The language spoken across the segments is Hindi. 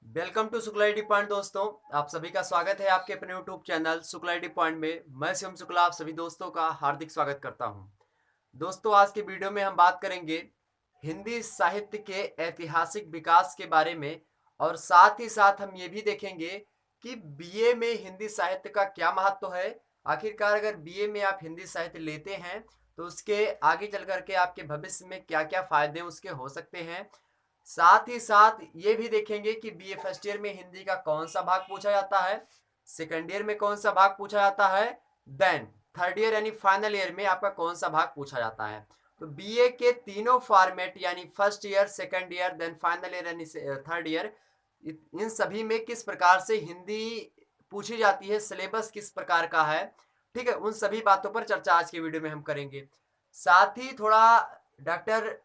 Welcome to Shukla ID point. दोस्तों, आप सभी का स्वागत है आपके अपने YouTube channel Shukla ID point में। मैं शिवम शुक्ला आप सभी दोस्तों का हार्दिक स्वागत करता हूं। दोस्तों, आज की वीडियो में हम बात करेंगे हिंदी साहित्य के ऐतिहासिक विकास के बारे में, और साथ ही साथ हम ये भी देखेंगे कि बीए में हिंदी साहित्य का क्या महत्व है। आखिरकार अगर बीए में आप हिंदी साहित्य लेते हैं तो उसके आगे चल करके आपके भविष्य में क्या क्या फायदे उसके हो सकते हैं। साथ ही साथ ये भी देखेंगे कि बीए फर्स्ट ईयर में हिंदी का कौन सा भाग पूछा जाता है, सेकेंड ईयर में कौन सा भाग पूछा जाता है, देन थर्ड ईयर यानी फाइनल ईयर में आपका कौन सा भाग पूछा जाता है। तो बीए के तीनों फॉर्मेट यानी first year, second year, then final year यानी थर्ड ईयर, इन सभी में किस प्रकार से हिंदी पूछी जाती है, सिलेबस किस प्रकार का है, ठीक है, उन सभी बातों पर चर्चा आज की वीडियो में हम करेंगे। साथ ही थोड़ा डॉक्टर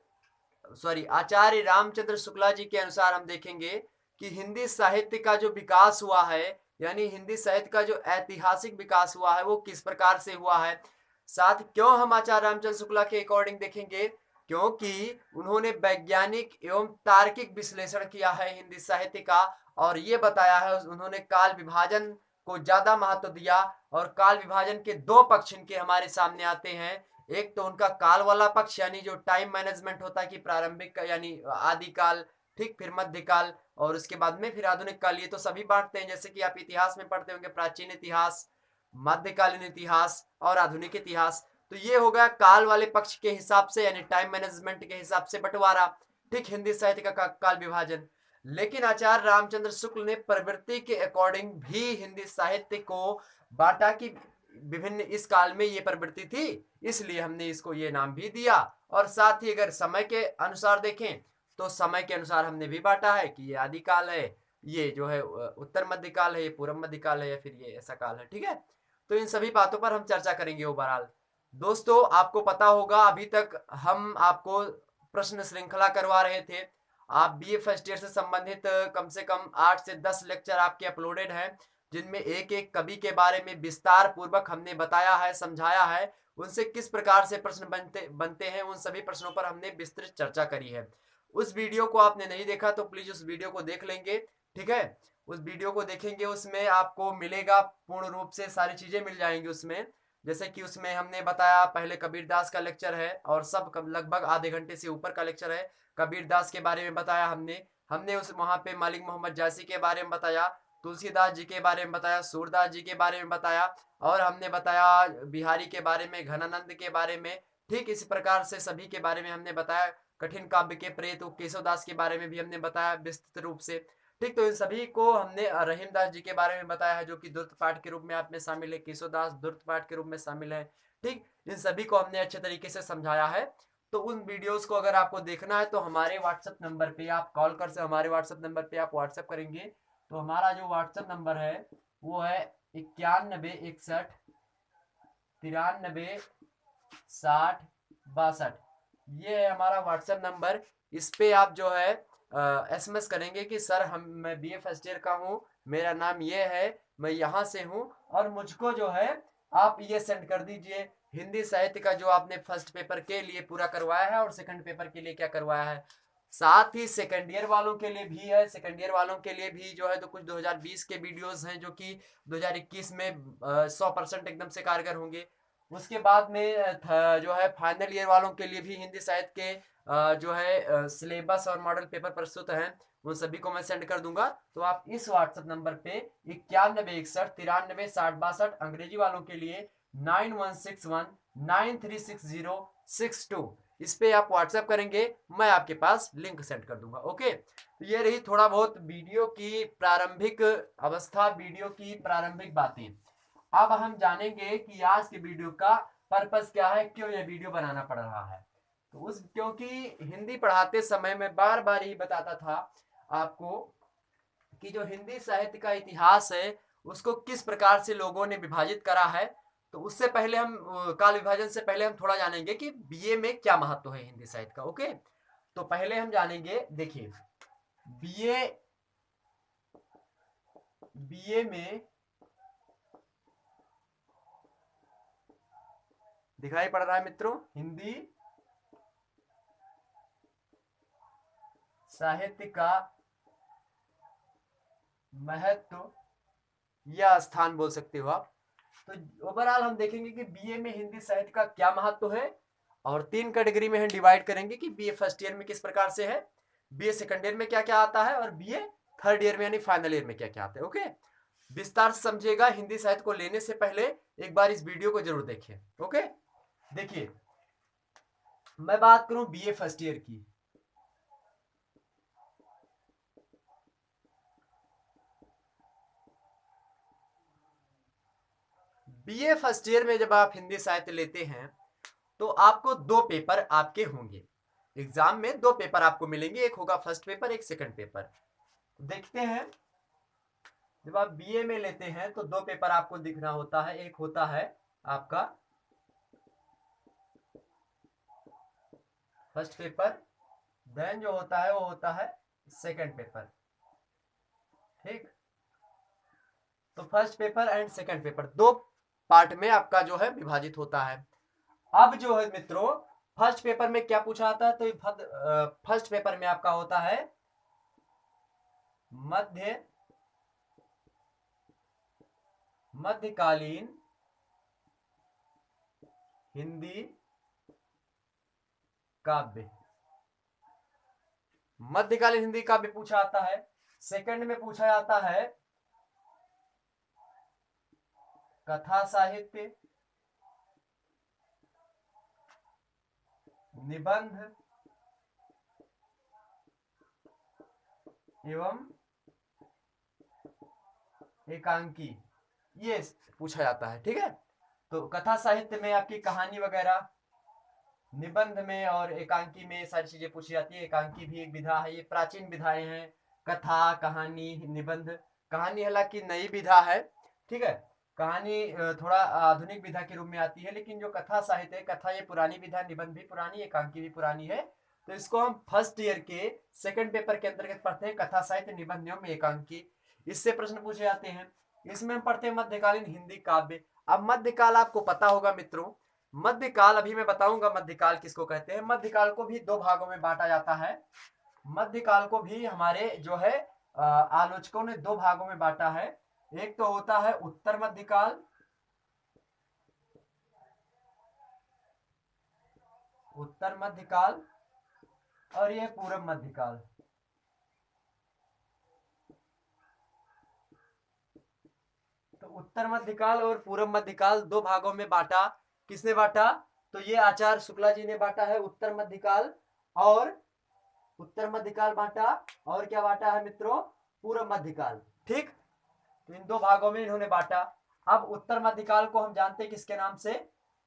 आचार्य रामचंद्र शुक्ला जी के अनुसार हम देखेंगे कि हिंदी साहित्य का जो विकास हुआ है, यानी हिंदी साहित्य का जो ऐतिहासिक विकास हुआ है वो किस प्रकार से हुआ है। साथ क्यों हम आचार्य रामचंद्र शुक्ला के अकॉर्डिंग देखेंगे, क्योंकि उन्होंने वैज्ञानिक एवं तार्किक विश्लेषण किया है हिंदी साहित्य का, और ये बताया है उन्होंने काल विभाजन को ज्यादा महत्व दिया। और काल विभाजन के दो पक्ष इनके हमारे सामने आते हैं। एक तो उनका काल वाला पक्ष यानी जो टाइम मैनेजमेंट होता है कि प्रारंभिक यानी आदिकाल, ठीक, फिर मध्यकाल, और उसके बाद में फिर आधुनिक काल। ये तो सभी बांटते हैं, जैसे कि आप इतिहास में पढ़ते होंगे, प्राचीन इतिहास, मध्यकालीन इतिहास और आधुनिक इतिहास। तो ये होगा काल वाले पक्ष के हिसाब से यानी टाइम मैनेजमेंट के हिसाब से बंटवारा, ठीक, हिंदी साहित्य का काल विभाजन। लेकिन आचार्य रामचंद्र शुक्ल ने प्रवृत्ति के अकॉर्डिंग भी हिंदी साहित्य को बांटा कि विभिन्न इस काल में ये प्रवृत्ति थी, इसलिए हमने इसको ये नाम भी दिया। और साथ ही अगर समय के अनुसार देखें तो समय के अनुसार हमने भी बांटा है कि ये आदिकाल है, ये जो है उत्तर मध्यकाल है, ये पूर्व मध्यकाल है, या फिर ये ऐसा काल है, ठीक है। तो इन सभी बातों पर हम चर्चा करेंगे ओवरऑल। दोस्तों, आपको पता होगा अभी तक हम आपको प्रश्न श्रृंखला करवा रहे थे। आप बीए फर्स्ट ईयर से संबंधित कम से कम 8 से 10 लेक्चर आपके अपलोडेड हैं, जिनमें एक एक कवि के बारे में विस्तार पूर्वक हमने बताया है, समझाया है, उनसे किस प्रकार से प्रश्न बनते बनते हैं, उन सभी प्रश्नों पर हमने विस्तृत चर्चा करी है। उस वीडियो को आपने नहीं देखा तो प्लीज उस वीडियो को देख लेंगे, ठीक है। उस वीडियो को देखेंगे, उसमें आपको मिलेगा, पूर्ण रूप से सारी चीजें मिल जाएंगी उसमें। जैसे कि उसमें हमने बताया, पहले कबीर दास का लेक्चर है और सब लगभग आधे घंटे से ऊपर का लेक्चर है। कबीर दास के बारे में बताया हमने हमने उस वहां पे मालिक मोहम्मद जासी के बारे में बताया, तुलसीदास जी के बारे में बताया, सूरदास जी के बारे में बताया, और हमने बताया बिहारी के बारे में, घनानंद के बारे में, ठीक इस प्रकार से सभी के बारे में हमने बताया। कठिन काव्य के प्रेत केशवदास के बारे में भी हमने बताया विस्तृत रूप से, ठीक। तो इन सभी को हमने रहीमदास जी के बारे में बताया है, जो कि द्रुत पाठ के रूप में आप में शामिल है, केशवदास द्रुत पाठ के रूप में शामिल है, ठीक। इन सभी को हमने अच्छे तरीके से समझाया है। तो उन वीडियोस को अगर आपको देखना है तो हमारे व्हाट्सएप नंबर पे आप कॉल कर से हमारे व्हाट्सएप नंबर पे आप व्हाट्सएप करेंगे। तो हमारा जो व्हाट्सएप नंबर है वो है 9161 93 60 62। ये है हमारा व्हाट्सएप नंबर। इस पे आप जो है एसएमएस करेंगे कि सर मैं बीए फर्स्ट ईयर का हूँ, मेरा नाम ये है, मैं यहाँ से हूँ, और मुझको जो है आप ये सेंड कर दीजिए हिंदी साहित्य का जो आपने फर्स्ट पेपर के लिए पूरा करवाया है और सेकंड पेपर के लिए क्या करवाया है। साथ ही सेकंड ईयर वालों के लिए भी है, सेकंड ईयर वालों के लिए भी जो है तो कुछ 2020 के वीडियोस हैं जो कि 2021 में 100% एकदम से कारगर होंगे। उसके बाद में जो है फाइनल ईयर वालों के लिए भी हिंदी साहित्य के जो है सिलेबस और मॉडल पेपर प्रस्तुत हैं, वो सभी को मैं सेंड कर दूंगा। तो आप इस व्हाट्सएप नंबर पे 9161 93 60 62, अंग्रेजी वालों के लिए 9161 936062, इस पे आप व्हाट्सएप करेंगे, मैं आपके पास लिंक सेंड कर दूंगा। ओके, तो ये रही थोड़ा बहुत वीडियो की प्रारंभिक अवस्था, वीडियो की प्रारंभिक बातें। अब हम जानेंगे कि आज के वीडियो का पर्पस क्या है, क्यों ये वीडियो बनाना पड़ रहा है। तो उस क्योंकि हिंदी पढ़ाते समय मैं बार बार ही बताता था आपको कि जो हिंदी साहित्य का इतिहास है उसको किस प्रकार से लोगों ने विभाजित करा है। तो उससे पहले हम काल विभाजन से पहले हम थोड़ा जानेंगे कि बीए में क्या महत्व है हिंदी साहित्य का। ओके, तो पहले हम जानेंगे, देखिए बीए बीए में दिखाई पड़ रहा है मित्रों, हिंदी साहित्य का महत्व या स्थान बोल सकते हो आप। तो ओवरऑल हम देखेंगे कि बीए में हिंदी साहित्य का क्या महत्व है, और 3 कैटेगरी में हम डिवाइड करेंगे कि बीए फर्स्ट ईयर में किस प्रकार से है, बीए सेकंड ईयर में क्या क्या आता है, और बीए थर्ड ईयर में यानी फाइनल ईयर में क्या क्या आता है। ओके, विस्तार से समझिएगा। हिंदी साहित्य को लेने से पहले एक बार इस वीडियो को जरूर देखें। ओके, देखिए मैं बात करूं बीए फर्स्ट ईयर की। बीए फर्स्ट ईयर में जब आप हिंदी साहित्य लेते हैं तो आपको 2 पेपर आपके होंगे। एग्जाम में 2 पेपर आपको मिलेंगे, एक होगा फर्स्ट पेपर, एक सेकंड पेपर। देखते हैं, जब आप बीए में लेते हैं तो 2 पेपर आपको दिखना होता है। एक होता है आपका फर्स्ट पेपर, देन जो होता है वो होता है सेकंड पेपर। ठीक, तो first paper and second paper 2 part में आपका जो है विभाजित होता है। अब जो है मित्रों, फर्स्ट पेपर में क्या पूछा आता है, तो फर्स्ट पेपर में आपका होता है मध्यकालीन हिंदी काव्य। मध्यकालीन हिंदी काव्य पूछा आता है। सेकंड में पूछा जाता है कथा साहित्य, निबंध एवं एकांकी, ये पूछा जाता है। ठीक है, तो कथा साहित्य में आपकी कहानी वगैरह, निबंध में और एकांकी में सारी चीजें पूछी जाती है। एकांकी भी एक विधा है, ये प्राचीन विधाएं हैं, कथा, कहानी, निबंध। कहानी हालांकि नई विधा है, ठीक है, कहानी थोड़ा आधुनिक विधा के रूप में आती है, लेकिन जो कथा साहित्य है, कथा ये पुरानी विधा, निबंध भी पुरानी, एकांकी भी पुरानी है। तो इसको हम फर्स्ट ईयर के सेकंड पेपर के अंतर्गत पढ़ते हैं, कथा साहित्य, निबंध एवं एकांकी। इससे प्रश्न पूछे जाते हैं। इसमें हम पढ़ते हैं मध्यकालीन हिंदी काव्य। अब मध्यकाल आपको पता होगा मित्रों, मध्यकाल अभी मैं बताऊंगा मध्यकाल किसको कहते हैं। मध्यकाल को भी 2 भागों में बांटा जाता है। मध्यकाल को भी हमारे जो है आलोचकों ने 2 भागों में बांटा है। एक तो होता है उत्तर मध्यकाल, उत्तर मध्यकाल, और यह पूर्व मध्यकाल। तो उत्तर मध्यकाल और पूर्व मध्यकाल 2 भागों में बांटा। किसने बांटा, तो ये आचार्य शुक्ला जी ने बांटा है उत्तर मध्यकाल, और उत्तर मध्यकाल बांटा, और क्या बांटा है मित्रों, पूर्व मध्यकाल। ठीक, तो इन 2 भागों में इन्होंने बांटा। अब उत्तर मध्यकाल को हम जानते हैं किसके नाम से,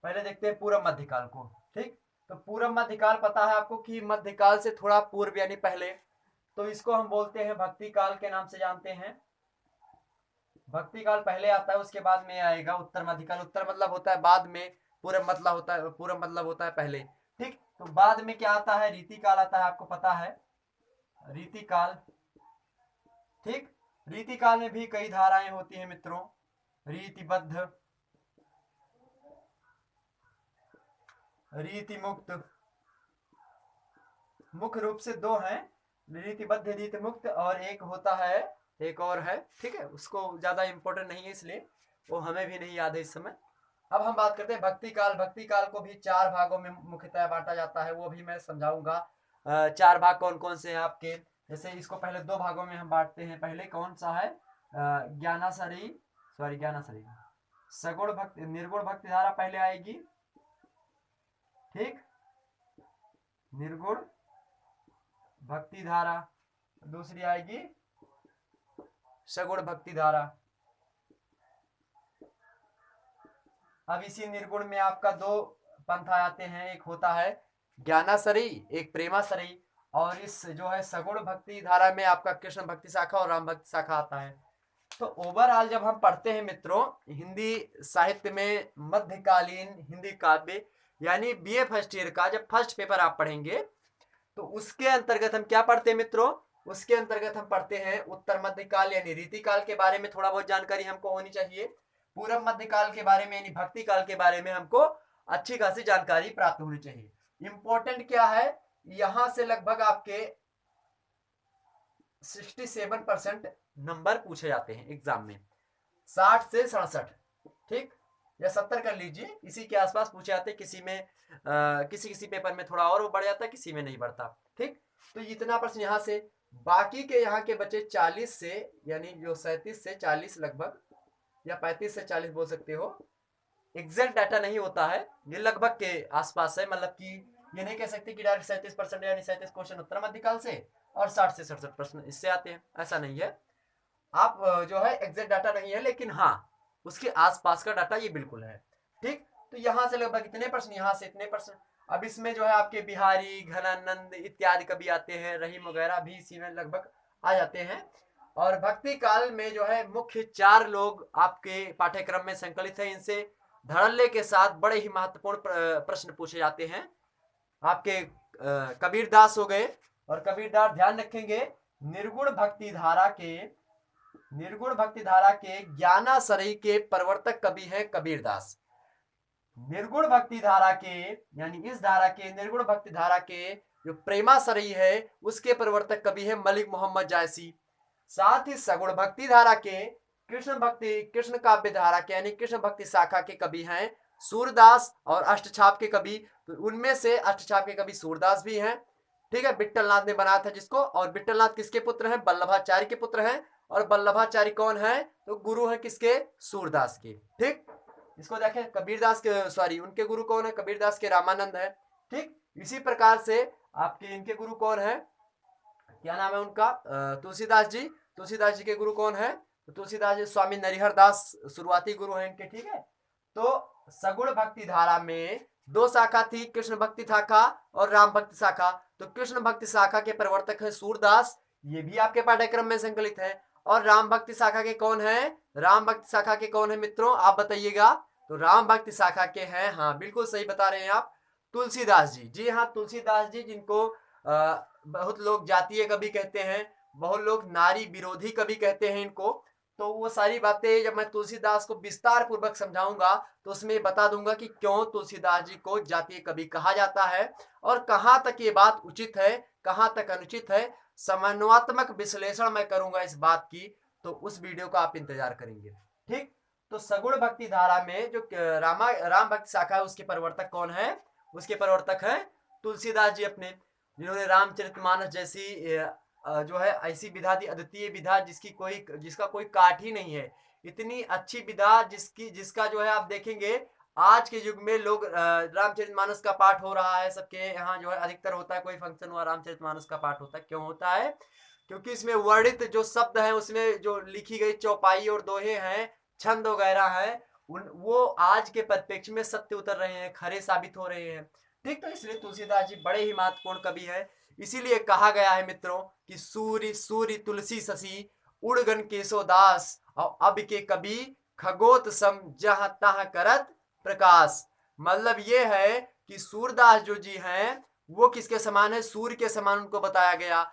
पहले देखते हैं पूर्व मध्यकाल को। ठीक, तो पूर्व मध्यकाल पता है आपको कि मध्यकाल से थोड़ा पूर्व यानी पहले, तो इसको हम बोलते हैं भक्ति काल के नाम से जानते हैं। भक्ति काल पहले आता है, उसके बाद में आएगा उत्तर मध्यकाल। उत्तर मतलब होता है बाद में, पूर्व मतलब होता है पहले। ठीक, तो बाद में क्या आता है, रीति काल आता है, आपको पता है रीति काल। ठीक, रीति काल में भी कई धाराएं होती हैं मित्रों, रीतिबद्ध, रीति मुक्त। मुख्य रूप से 2 हैं, रीतिबद्ध, रीति मुक्त, और एक होता है, एक और है, ठीक है, उसको ज्यादा इंपॉर्टेंट नहीं है इसलिए वो हमें भी नहीं याद है इस समय। अब हम बात करते हैं भक्ति काल। भक्ति काल को भी 4 भागों में मुख्यतः बांटा जाता है, वो भी मैं समझाऊंगा। 4 भाग कौन कौन से हैं आपके, जैसे इसको पहले 2 भागों में हम बांटते हैं। पहले कौन सा है, ज्ञानासरी, सगुण भक्ति, निर्गुण भक्ति धारा पहले आएगी। ठीक, निर्गुण भक्ति धारा, दूसरी आएगी सगुण भक्ति धारा। अब इसी निर्गुण में आपका 2 पंथा आते हैं, एक होता है ज्ञानासरी, एक प्रेमासरी, और इस जो है सगुण भक्ति धारा में आपका कृष्ण भक्ति शाखा और राम भक्ति शाखा आता है। तो ओवरऑल जब हम पढ़ते हैं मित्रों हिंदी साहित्य में मध्यकालीन हिंदी काव्य यानी बीए फर्स्ट ईयर का जब फर्स्ट पेपर आप पढ़ेंगे तो उसके अंतर्गत हम क्या पढ़ते हैं मित्रों, उसके अंतर्गत हम पढ़ते हैं उत्तर मध्यकाल यानी रीति काल के बारे में थोड़ा बहुत जानकारी हमको होनी चाहिए। पूर्व मध्यकाल के बारे में यानी भक्ति काल के बारे में हमको अच्छी खासी जानकारी प्राप्त होनी चाहिए। इंपॉर्टेंट क्या है, यहां से लगभग आपके 67% नंबर पूछे जाते हैं एग्जाम में, 60 से 67, ठीक, या 70 कर लीजिए, इसी के आसपास पूछे जाते हैं। किसी में किसी किसी पेपर में थोड़ा और वो बढ़ जाता है, किसी में नहीं बढ़ता, ठीक। तो इतना प्रश्न यहाँ से, बाकी के यहाँ के बचे 40 से, यानी जो 37 से 40 लगभग, या 35 से 40 बोल सकते हो, एग्जैक्ट डाटा नहीं होता है, ये लगभग के आसपास है। मतलब कि ये नहीं कह सकते कि डायरेक्ट 37% यानी 37 क्वेश्चन उत्तर मध्यकाल से और 60 से 67 प्रश्न इससे आते हैं, ऐसा नहीं है। आप जो है एग्जैक्ट डाटा नहीं है, लेकिन हाँ उसके आसपास का डाटा ये बिल्कुल है, ठीक। तो यहाँ से लगभग इतने प्रश्न, यहाँ से इतने प्रश्न। अब इसमें जो है आपके बिहारी, घनानंद इत्यादि कभी आते हैं, रहीम वगैरह भी इसी में लगभग आ जाते हैं। और भक्ति काल में जो है मुख्य 4 लोग आपके पाठ्यक्रम में संकलित है, इनसे धड़ल्ले के साथ बड़े ही महत्वपूर्ण प्रश्न पूछे जाते हैं। आपके कबीरदास हो गए, और कबीरदास ध्यान रखेंगे, निर्गुण भक्ति धारा के ज्ञानाश्रयी के प्रवर्तक कवि है कबीरदास। निर्गुण भक्ति धारा के, यानी इस धारा के, निर्गुण भक्ति धारा के जो प्रेमाश्रयी है उसके प्रवर्तक कवि है मलिक मोहम्मद जायसी। साथ ही सगुण भक्ति धारा के, कृष्ण काव्य धारा के, यानी कृष्ण भक्ति शाखा के कवि हैं सूरदास और अष्टछाप के कवि। तो उनमें से अष्टछाप के कवि सूरदास भी हैं, ठीक है। विट्ठलनाथ ने बनाया था जिसको, और विट्ठलनाथ किसके पुत्र हैं? वल्लभाचार्य के पुत्र हैं। और वल्लभाचार्य कौन है? तो गुरु है किसके? सूरदास के, ठीक। इसको देखें, कबीरदास के, सॉरी, उनके गुरु कौन है? कबीरदास के रामानंद है, ठीक। इसी प्रकार से आपके इनके गुरु कौन है? क्या नाम है उनका? तुलसीदास जी। तुलसीदास जी के गुरु कौन है? तो तुलसीदास जी स्वामी नरिहर दास शुरुआती गुरु हैं इनके, ठीक है। तो सगुण भक्ति धारा में 2 शाखा थी, कृष्ण भक्ति शाखा और राम भक्ति शाखा। तो कृष्ण भक्ति शाखा के प्रवर्तक है सूरदास, ये भी आपके पाठ्यक्रम में संकलित है। और राम भक्ति शाखा के कौन है? राम भक्ति शाखा के कौन है मित्रों, आप बताइएगा। तो राम भक्ति शाखा के हैं, हाँ बिल्कुल सही बता रहे हैं आप, तुलसीदास जी। जी हाँ, तुलसीदास जी, जिनको बहुत लोग जातीय कवि कहते हैं, बहुत लोग नारी विरोधी कवि कहते हैं इनको। तो वो सारी बातें जब मैं तुलसीदास को विस्तार पूर्वक समझाऊंगा तो उसमें बता दूंगा कि क्यों तुलसीदास जी को जातीय कवि कहा जाता है, और कहाँ तक ये बात उचित है, कहाँ तक अनुचित है। समन्वयात्मक विश्लेषण मैं करूंगा इस बात की, तो उस वीडियो का आप इंतजार करेंगे, ठीक। तो सगुण भक्ति धारा में जो राम भक्ति शाखा है उसके प्रवर्तक कौन है? उसके प्रवर्तक है तुलसीदास जी अपने, जिन्होंने रामचरितमानस जैसी जो है ऐसी विधा दी, अद्वितीय विधा जिसका कोई काट ही नहीं है। इतनी अच्छी विधा जिसका जो है आप देखेंगे आज के युग में लोग रामचरितमानस का पाठ हो रहा है, सबके यहाँ जो है अधिकतर होता है, कोई फंक्शन हुआ रामचरितमानस का पाठ होता है। क्यों होता है? क्योंकि इसमें वर्णित जो शब्द हैं, उसमें जो लिखी गई चौपाई और दोहे हैं, छंद वगैरह है, वो आज के परिप्रेक्ष्य में सत्य उतर रहे हैं, खरे साबित हो रहे हैं, ठीक। तो इसलिए तुलसीदास जी बड़े ही महत्वपूर्ण कवि है। इसीलिए कहा गया है मित्रों कि सूर्य सूर्य तुलसी शशि उड़गन केशोदास, और अब के कवि खगोत सम जहां तहां करत प्रकाश। मतलब ये है कि सूरदास जो जी हैं वो किसके समान है? सूर्य के समान उनको बताया गया।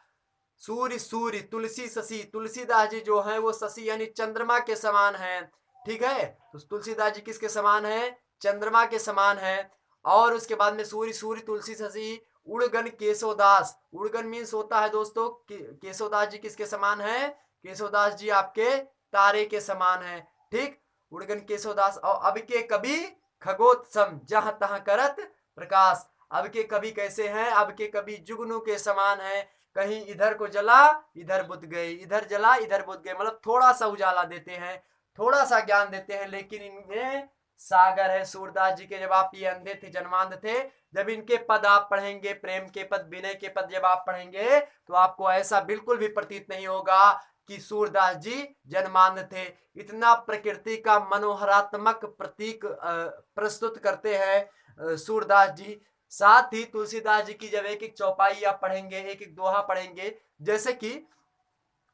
सूर्य सूर्य तुलसी शशि, तुलसीदास जी जो है वो शशि यानी चंद्रमा के समान है, ठीक है। तो तुलसीदास जी किसके समान है? चंद्रमा के समान है। और उसके बाद में सूर्य सूर्य तुलसी शशि उड़गन केशोदास, उड़गन मीन्स होता है दोस्तों, केशोदास जी किसके समान है? केशोदास जी आपके तारे के समान है, ठीक। उड़गन केशोदास। और अब के कवि खगोत्सम जहां तहां करत प्रकाश। अब के कवि कैसे हैं? अब के कवि जुगनू के समान है, कहीं इधर को जला इधर बुझ गए, इधर जला इधर बुझ गए। मतलब थोड़ा सा उजाला देते हैं, थोड़ा सा ज्ञान देते हैं, लेकिन इनमें सागर है। सूरदास जी के जब आप ये अंधे थे, जन्मांध थे, जब इनके पद आप पढ़ेंगे, प्रेम के पद, विनय के पद जब आप पढ़ेंगे तो आपको ऐसा बिल्कुल भी प्रतीत नहीं होगा कि सूरदास जी जन्मांध थे। इतना प्रकृति का मनोहरात्मक प्रतीक प्रस्तुत करते हैं सूरदास जी। साथ ही तुलसीदास जी की जब एक एक चौपाई आप पढ़ेंगे, एक एक दोहा पढ़ेंगे, जैसे कि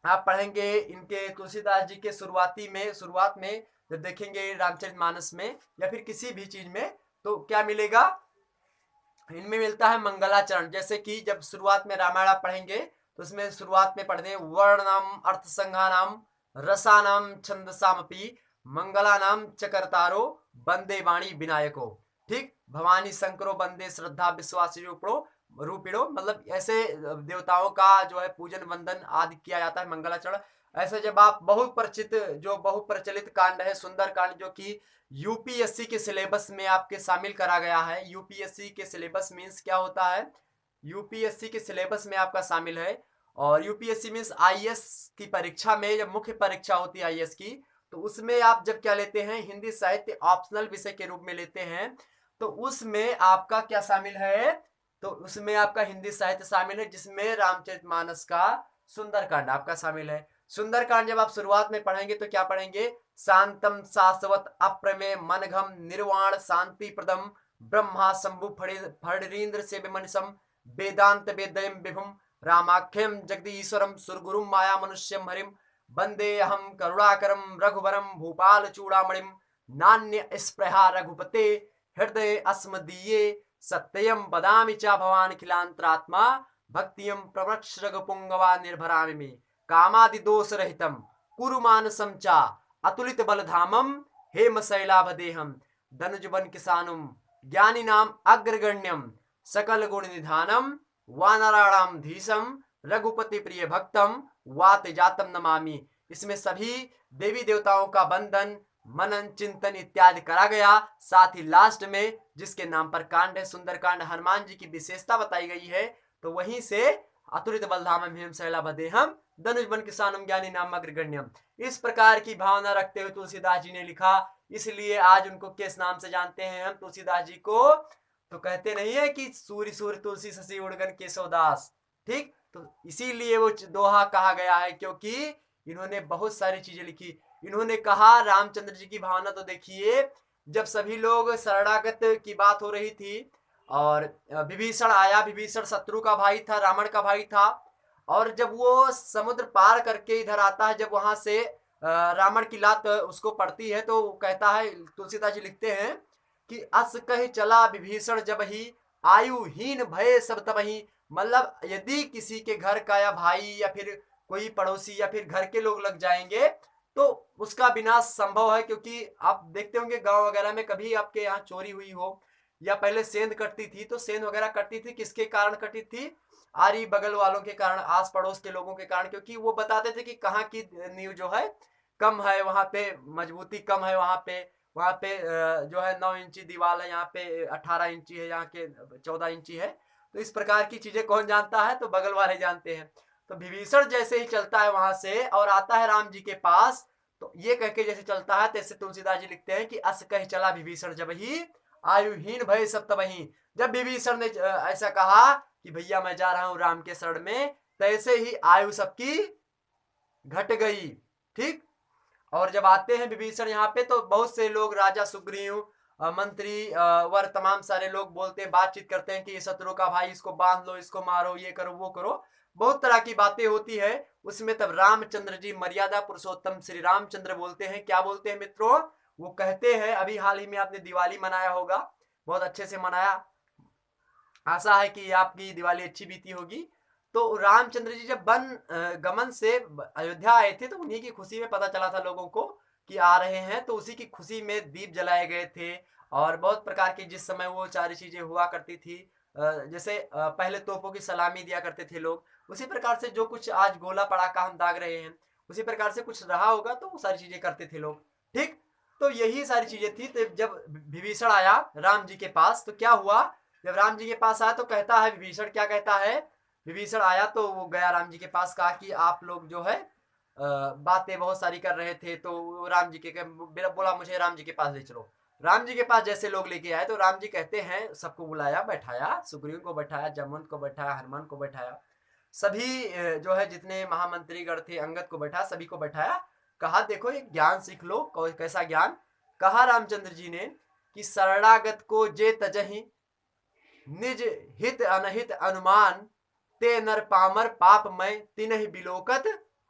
आप पढ़ेंगे इनके तुलसीदास जी के शुरुआत में जब देखेंगे रामचरितमानस में या फिर किसी भी चीज में, तो क्या मिलेगा? इनमें मिलता है मंगलाचरण। जैसे कि जब शुरुआत में रामायण पढ़ेंगे तो उसमें शुरुआत में पढ़ते हैं वर्णम अर्थ संघानाम रसानाम छंदसामपि मंगलानाम चकरतारो वंदे वाणी विनायको, ठीक। भवानी शंकरो वंदे श्रद्धा विश्वास रूपो रूपिणो, मतलब ऐसे देवताओं का जो है पूजन वंदन आदि किया जाता है, मंगलाचरण। ऐसे जब आप बहुप्रचलित कांड है सुंदर कांड, जो कि यूपीएससी के सिलेबस में आपके शामिल करा गया है। यूपीएससी के सिलेबस मीन्स क्या होता है, यूपीएससी के सिलेबस में आपका शामिल है। और यूपीएससी मीन्स आईएएस की परीक्षा में, जब मुख्य परीक्षा होती है आईएएस की, तो उसमें आप जब क्या लेते हैं, हिंदी साहित्य ऑप्शनल विषय के रूप में लेते हैं, तो उसमें आपका क्या शामिल है, तो उसमें आपका हिंदी साहित्य शामिल है, जिसमें रामचरितमानस का सुंदरकांड आपका शामिल है। सुंदरकांड जब आप शुरुआत में पढ़ेंगे तो क्या पढ़ेंगे, शांतम शाश्वत अप्रमेय मनघम निर्वाण शांति प्रदम ब्रह्मा शंभु फणीन्द्र से विमनिशम वेदांत वेदयम विभुम रामाख्यम जगदीश्वरम सुरगुरुम माया मनुष्यम हरिम वंदे अहम करुणाकरम रघुवरम भूपाल चूड़ामणिम नान्य स्पृहा रघुपते हृदय अस्मदीये सत्यम बदामि च भवान खिलांतरात्मा भक्तियम प्रवक्ष रघुपुंगवा निर्भरामि मे कामादि दोष रहितम कुरुमानसम च अतुलित बलधामम हेम शैलाभदेहम धनुजबन किसानुम ज्ञानी नाम अग्रगण्यम सकल गुण निधानम वानराणाम धीशम रघुपति प्रिय भक्तम वात जातम नमामि। इसमें सभी देवी देवताओं का बंधन मनन चिंतन इत्यादि करा गया। साथ ही लास्ट में जिसके नाम पर कांड है सुंदरकांड, हनुमान जी की विशेषता बताई गई है, तो वहीं से अतुलित बलधामम हेम शैलाभदेहम धनुष बन किसानम ज्ञानी नाम अग्रगण्यम, इस प्रकार की भावना रखते हुए तुलसीदास जी ने लिखा। इसलिए आज उनको किस नाम से जानते हैं हम तुलसीदास जी को, तो कहते नहीं है कि सूर्य सूर्य तुलसी शशि उड़गन केशवदास, ठीक। तो इसीलिए वो दोहा कहा गया है, क्योंकि इन्होंने बहुत सारी चीजें लिखी। इन्होंने कहा रामचंद्र जी की भावना तो देखिए, जब सभी लोग शरणागत की बात हो रही थी और विभीषण आया, विभीषण शत्रु का भाई था, रावण का भाई था, और जब वो समुद्र पार करके इधर आता है, जब वहां से रावण की लात उसको पड़ती है, तो कहता है, तुलसीदास जी लिखते हैं कि अस कह चला विभीषण जब ही आयुहीन भय सब तबही, मतलब यदि किसी के घर का या भाई या फिर कोई पड़ोसी या फिर घर के लोग लग जाएंगे तो उसका विनाश संभव है। क्योंकि आप देखते होंगे गांव वगैरह में कभी आपके यहाँ चोरी हुई हो, या पहले सेंध कटती थी, तो सेंध वगैरह कटती थी किसके कारण कटती थी, आरी बगल वालों के कारण, आस पड़ोस के लोगों के कारण, क्योंकि वो बताते थे कि कहाँ की नींव जो है कम है, वहां पे मजबूती कम है, वहां पे जो है 9 इंची दीवार है, यहाँ पे 18 इंची है, यहाँ के 14 इंची है। तो इस प्रकार की चीजें कौन जानता है, तो बगल वाले जानते हैं। तो विभीषण जैसे ही चलता है वहां से और आता है राम जी के पास, तो ये कह के जैसे चलता है, तैसे तुलसीदास जी लिखते हैं कि अस कह चला विभीषण जब ही आयुहीन भय सब तबही। जब विभीषण ने ऐसा कहा कि भैया मैं जा रहा हूं राम के शरण में, तैसे ही आयु सबकी घट गई, ठीक। और जब आते हैं विभीषण यहाँ पे, तो बहुत से लोग, राजा सुग्रीव, मंत्री वर तमाम सारे लोग बोलते हैं, बातचीत करते हैं कि ये शत्रु का भाई, इसको बांध लो, इसको मारो, ये करो वो करो, बहुत तरह की बातें होती है। उसमें तब रामचंद्र जी मर्यादा पुरुषोत्तम श्री रामचंद्र बोलते हैं, क्या बोलते हैं मित्रों, वो कहते हैं, अभी हाल ही में आपने दिवाली मनाया होगा, बहुत अच्छे से मनाया, आशा है कि आपकी दिवाली अच्छी बीती होगी। तो रामचंद्र जी जब वन गमन से अयोध्या आए थे, तो उन्हीं की खुशी में पता चला था लोगों को कि आ रहे हैं, तो उसी की खुशी में दीप जलाए गए थे। और बहुत प्रकार की जिस समय वो सारी चीजें हुआ करती थी, जैसे पहले तोपों की सलामी दिया करते थे लोग, उसी प्रकार से जो कुछ आज गोला पड़ाका हम दाग रहे हैं, उसी प्रकार से कुछ रहा होगा, तो वो सारी चीजें करते थे लोग, ठीक। तो यही सारी चीजें थी। तो जब विभीषण आया राम जी के पास, तो क्या हुआ, जब राम जी के पास आया तो कहता है, विभीषण क्या कहता है, विभीषण आया तो वो गया राम जी के पास, कहा कि आप लोग जो है बातें बहुत सारी कर रहे थे, तो राम जी के बोला मुझे राम जी के पास ले चलो। राम जी के पास जैसे लोग लेके आए, तो राम जी कहते हैं, सबको बुलाया, बैठाया, सुग्रीव को बैठाया, जमवंत को बैठाया, हनुमान को बैठाया, सभी जो है जितने महामंत्री गण थे, अंगद को बैठाया, सभी को बैठाया, कहा देखो एक ज्ञान सीख लो। कैसा ज्ञान, कहा रामचंद्र जी ने कि शरणागत को जे तजही निज हित अनहित अनुमान, ते नर पामर पापमय तिनहि बिलोकत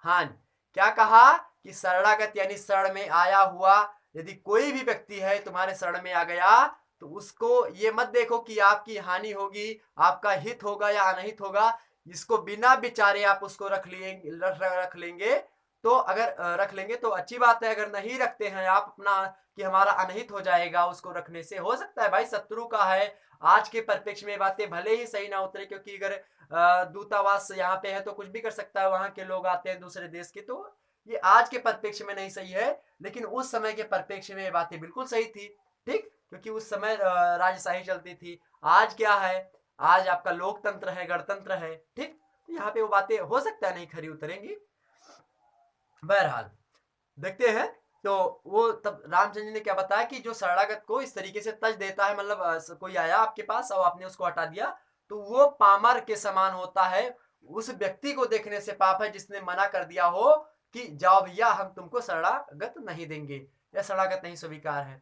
हान। क्या कहा कि शरणागत यानी शरण में आया हुआ यदि कोई भी व्यक्ति है तुम्हारे शरण में आ गया, तो उसको ये मत देखो कि आपकी हानि होगी, आपका हित होगा या अनहित होगा, इसको बिना विचारे आप उसको रख लेंगे, तो अगर रख लेंगे तो अच्छी बात है, अगर नहीं रखते हैं आप अपना कि हमारा अनहित हो जाएगा उसको रखने से, हो सकता है भाई शत्रु का है। आज के परिप्रेक्ष्य में बातें भले ही सही ना उतरे, क्योंकि अगर दूतावास यहाँ पे है तो कुछ भी कर सकता है, वहां के लोग आते हैं दूसरे देश के, तो ये आज के परिप्रेक्ष्य में नहीं सही है, लेकिन उस समय के परिप्रेक्ष्य में ये बातें बिल्कुल सही थी। ठीक, क्योंकि उस समय राजशाही चलती थी। आज क्या है, आज आपका लोकतंत्र है, गणतंत्र है। ठीक, तो यहाँ पे वो बातें हो सकता है नहीं खरी उतरेंगी। बहरहाल देखते हैं। तो वो तब रामचंद्र जी ने क्या बताया कि जो शरणागत को इस तरीके से तज देता है, मतलब कोई आया आपके पास और आपने उसको हटा दिया, तो वो पामर के समान होता है। उस व्यक्ति को देखने से पाप है जिसने मना कर दिया हो कि जाओ भैया हम तुमको शरणागत नहीं देंगे या शरणागत नहीं स्वीकार है।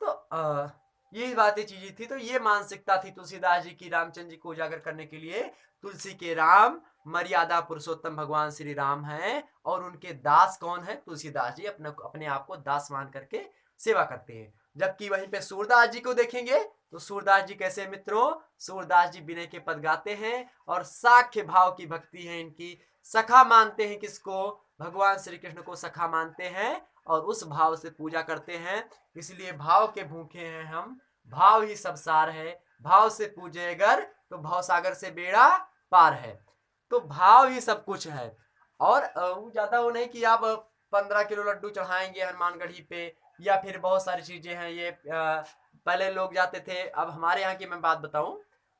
तो यही बातें चीजें थी। तो ये मानसिकता थी तुलसीदास जी की रामचंद्र जी को उजागर करने के लिए। तुलसी के राम मर्यादा पुरुषोत्तम भगवान श्री राम हैं, और उनके दास कौन है, तुलसीदास जी अपने आप को दास मान करके सेवा करते हैं। जबकि वहीं पे सूरदास जी को देखेंगे तो सूरदास जी कैसे मित्रों, सूरदास जी विनय के पद गाते हैं और साख्य भाव की भक्ति है इनकी। सखा मानते हैं किसको, भगवान श्री कृष्ण को सखा मानते हैं और उस भाव से पूजा करते हैं। इसलिए भाव के भूखे हैं हम, भाव ही सब सार है, भाव से पूजे अगर तो भाव सागर से बेड़ा पार है। तो भाव ही सब कुछ है। और ज्यादा वो नहीं कि आप 15 किलो लड्डू चढ़ाएंगे हनुमानगढ़ी पे, या फिर बहुत सारी चीजें हैं ये। पहले लोग जाते थे, अब हमारे यहाँ की मैं बात बताऊं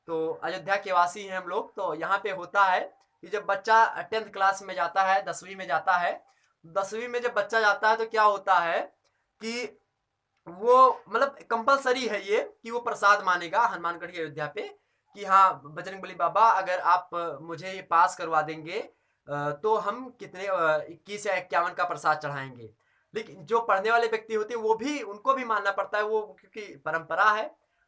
तो अयोध्या के वासी हैं हम लोग, तो यहाँ पे होता है कि जब बच्चा 10th क्लास में जाता है, 10वीं में जाता है, 10वीं में जब बच्चा जाता है तो क्या होता है कि वो मतलब कंपलसरी है ये कि वो प्रसाद मानेगा हनुमानगढ़ी अयोध्या पे कि हाँ बजरंगबली बाबा अगर आप मुझे ये पास करवा देंगे तो हम कितने 21 या 51 का प्रसाद चढ़ाएंगे। लेकिन जो पढ़ने वाले व्यक्ति होते हैं वो भी, उनको भी मानना पड़ता है वो, क्योंकि परंपरा है।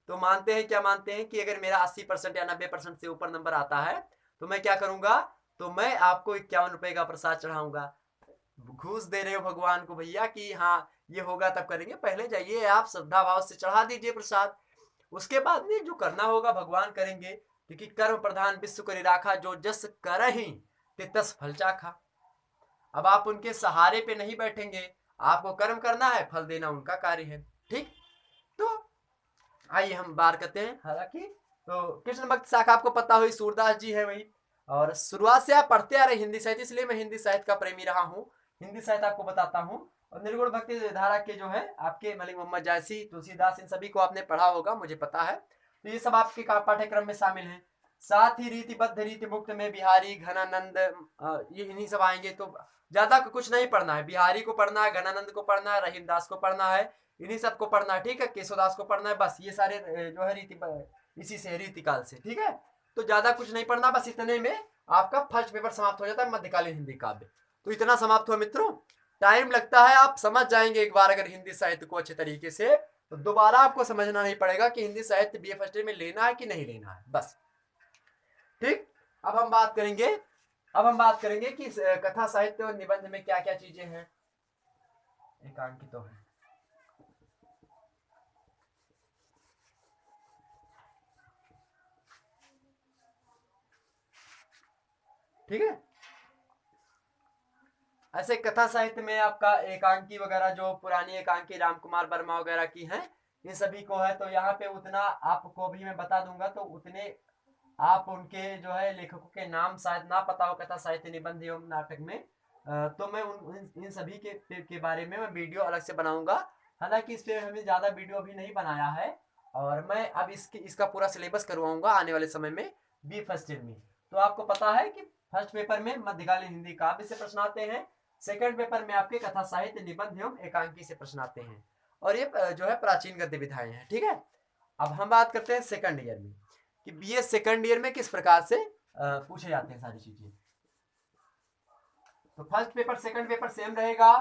तो मानते हैं, क्या मानते हैं कि अगर मेरा 80% या 90% से ऊपर नंबर आता है तो मैं क्या करूंगा, तो मैं आपको 51 रुपए का प्रसाद चढ़ाऊंगा। घूस दे रहे हो भगवान को भैया कि हाँ ये होगा तब करेंगे, पहले जाइए आप श्रद्धा भाव से चढ़ा दीजिए प्रसाद, उसके बाद में जो करना होगा भगवान करेंगे। क्योंकि कर्म प्रधान विश्व करी राखा, जो जस करहि तितस फल चाखा। अब आप उनके सहारे पे नहीं बैठेंगे, आपको कर्म करना है, फल देना उनका कार्य है। ठीक, तो आइए हम बात करते हैं। हालांकि तो कृष्ण भक्त शाखा आपको पता हुई सूरदास जी है वही, और शुरुआत से आप पढ़ते आ रहे हिंदी साहित्य, इसलिए मैं हिंदी साहित्य का प्रेमी रहा हूँ, हिंदी साहित्य आपको बताता हूँ। और निर्गुण भक्ति धारा के जो है आपके मलिक मोहम्मद जायसी, तुलसीदास, इन सभी को आपने पढ़ा होगा, मुझे पता है। तो ये सब आपके पाठ्यक्रम में शामिल है। साथ ही रीतिबद्ध रीति मुक्त में बिहारी घनानंद, ये इन्हीं सब आएंगे। तो ज्यादा कुछ नहीं पढ़ना है, बिहारी को पढ़ना है, घनानंद को पढ़ना है, रहीमदास को पढ़ना है, इन्हीं सबको पढ़ना है। ठीक है, केशवदास को पढ़ना है, बस ये सारे जो है इसी से रीतिकाल से। ठीक है, तो ज्यादा कुछ नहीं पढ़ना, बस इतने में आपका फर्स्ट पेपर समाप्त हो जाता है, मध्यकालीन हिंदी काव्य। तो इतना समाप्त हुआ मित्रों। टाइम लगता है, आप समझ जाएंगे एक बार अगर हिंदी साहित्य को अच्छे तरीके से, तो दोबारा आपको समझना नहीं पड़ेगा कि हिंदी साहित्य बीए फर्स्ट ईयर में लेना है कि नहीं लेना है, बस। ठीक, अब हम बात करेंगे कि कथा साहित्य और निबंध में क्या क्या चीजें हैं एकांकित तो है। ठीक है, ऐसे कथा साहित्य में आपका एकांकी वगैरह, जो पुरानी एकांकी रामकुमार वर्मा वगैरह की हैं, इन सभी को है। तो यहाँ पे उतना आपको भी मैं बता दूंगा, तो उतने आप उनके जो है लेखकों के नाम शायद ना पता हो कथा साहित्य निबंध एवं नाटक में। तो मैं इन सभी के बारे में मैं वीडियो अलग से बनाऊंगा। हालांकि इस पे हमने ज्यादा वीडियो अभी नहीं बनाया है, और मैं अब इसका पूरा सिलेबस करवाऊंगा आने वाले समय में बी फर्स्ट ईयर में। तो आपको पता है कि फर्स्ट पेपर में मध्यकालीन हिंदी काव्य से प्रश्न आते हैं, सेकंड पेपर में आपके कथा साहित्य निबंध एवं एकांकी से प्रश्न आते हैं, और ये जो है प्राचीन गद्य विधाएं हैं। ठीक है, अब हम बात करते हैं सेकंड ईयर में कि बीए सेकंड ईयर में किस प्रकार से पूछे जाते हैं सारी चीजें। तो first paper second paper same रहेगा,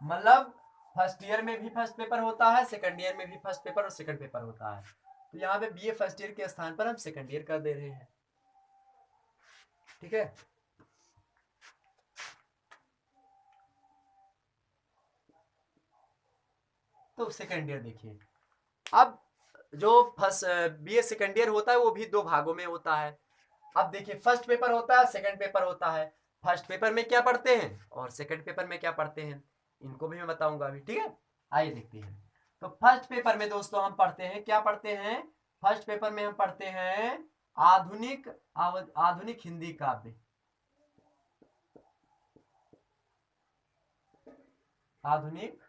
मतलब फर्स्ट ईयर में भी फर्स्ट पेपर होता है, सेकंड ईयर में भी फर्स्ट पेपर और सेकंड पेपर होता है। तो यहाँ पे बीए फर्स्ट ईयर के स्थान पर हम सेकंड ईयर कर दे रहे हैं। ठीक है, तो सेकंड ईयर देखिए, अब जो फर्स्ट बीए सेकंड ईयर होता है वो भी दो भागों में होता है। अब देखिए, फर्स्ट पेपर होता है, सेकंड पेपर होता है। फर्स्ट पेपर में क्या पढ़ते हैं और सेकंड पेपर में क्या पढ़ते हैं, इनको भी मैं बताऊंगा अभी, ठीक है। आइए देखते हैं। तो फर्स्ट पेपर में दोस्तों हम पढ़ते हैं, क्या पढ़ते हैं, फर्स्ट पेपर में हम पढ़ते हैं आधुनिक आधुनिक हिंदी काव्य। आधुनिक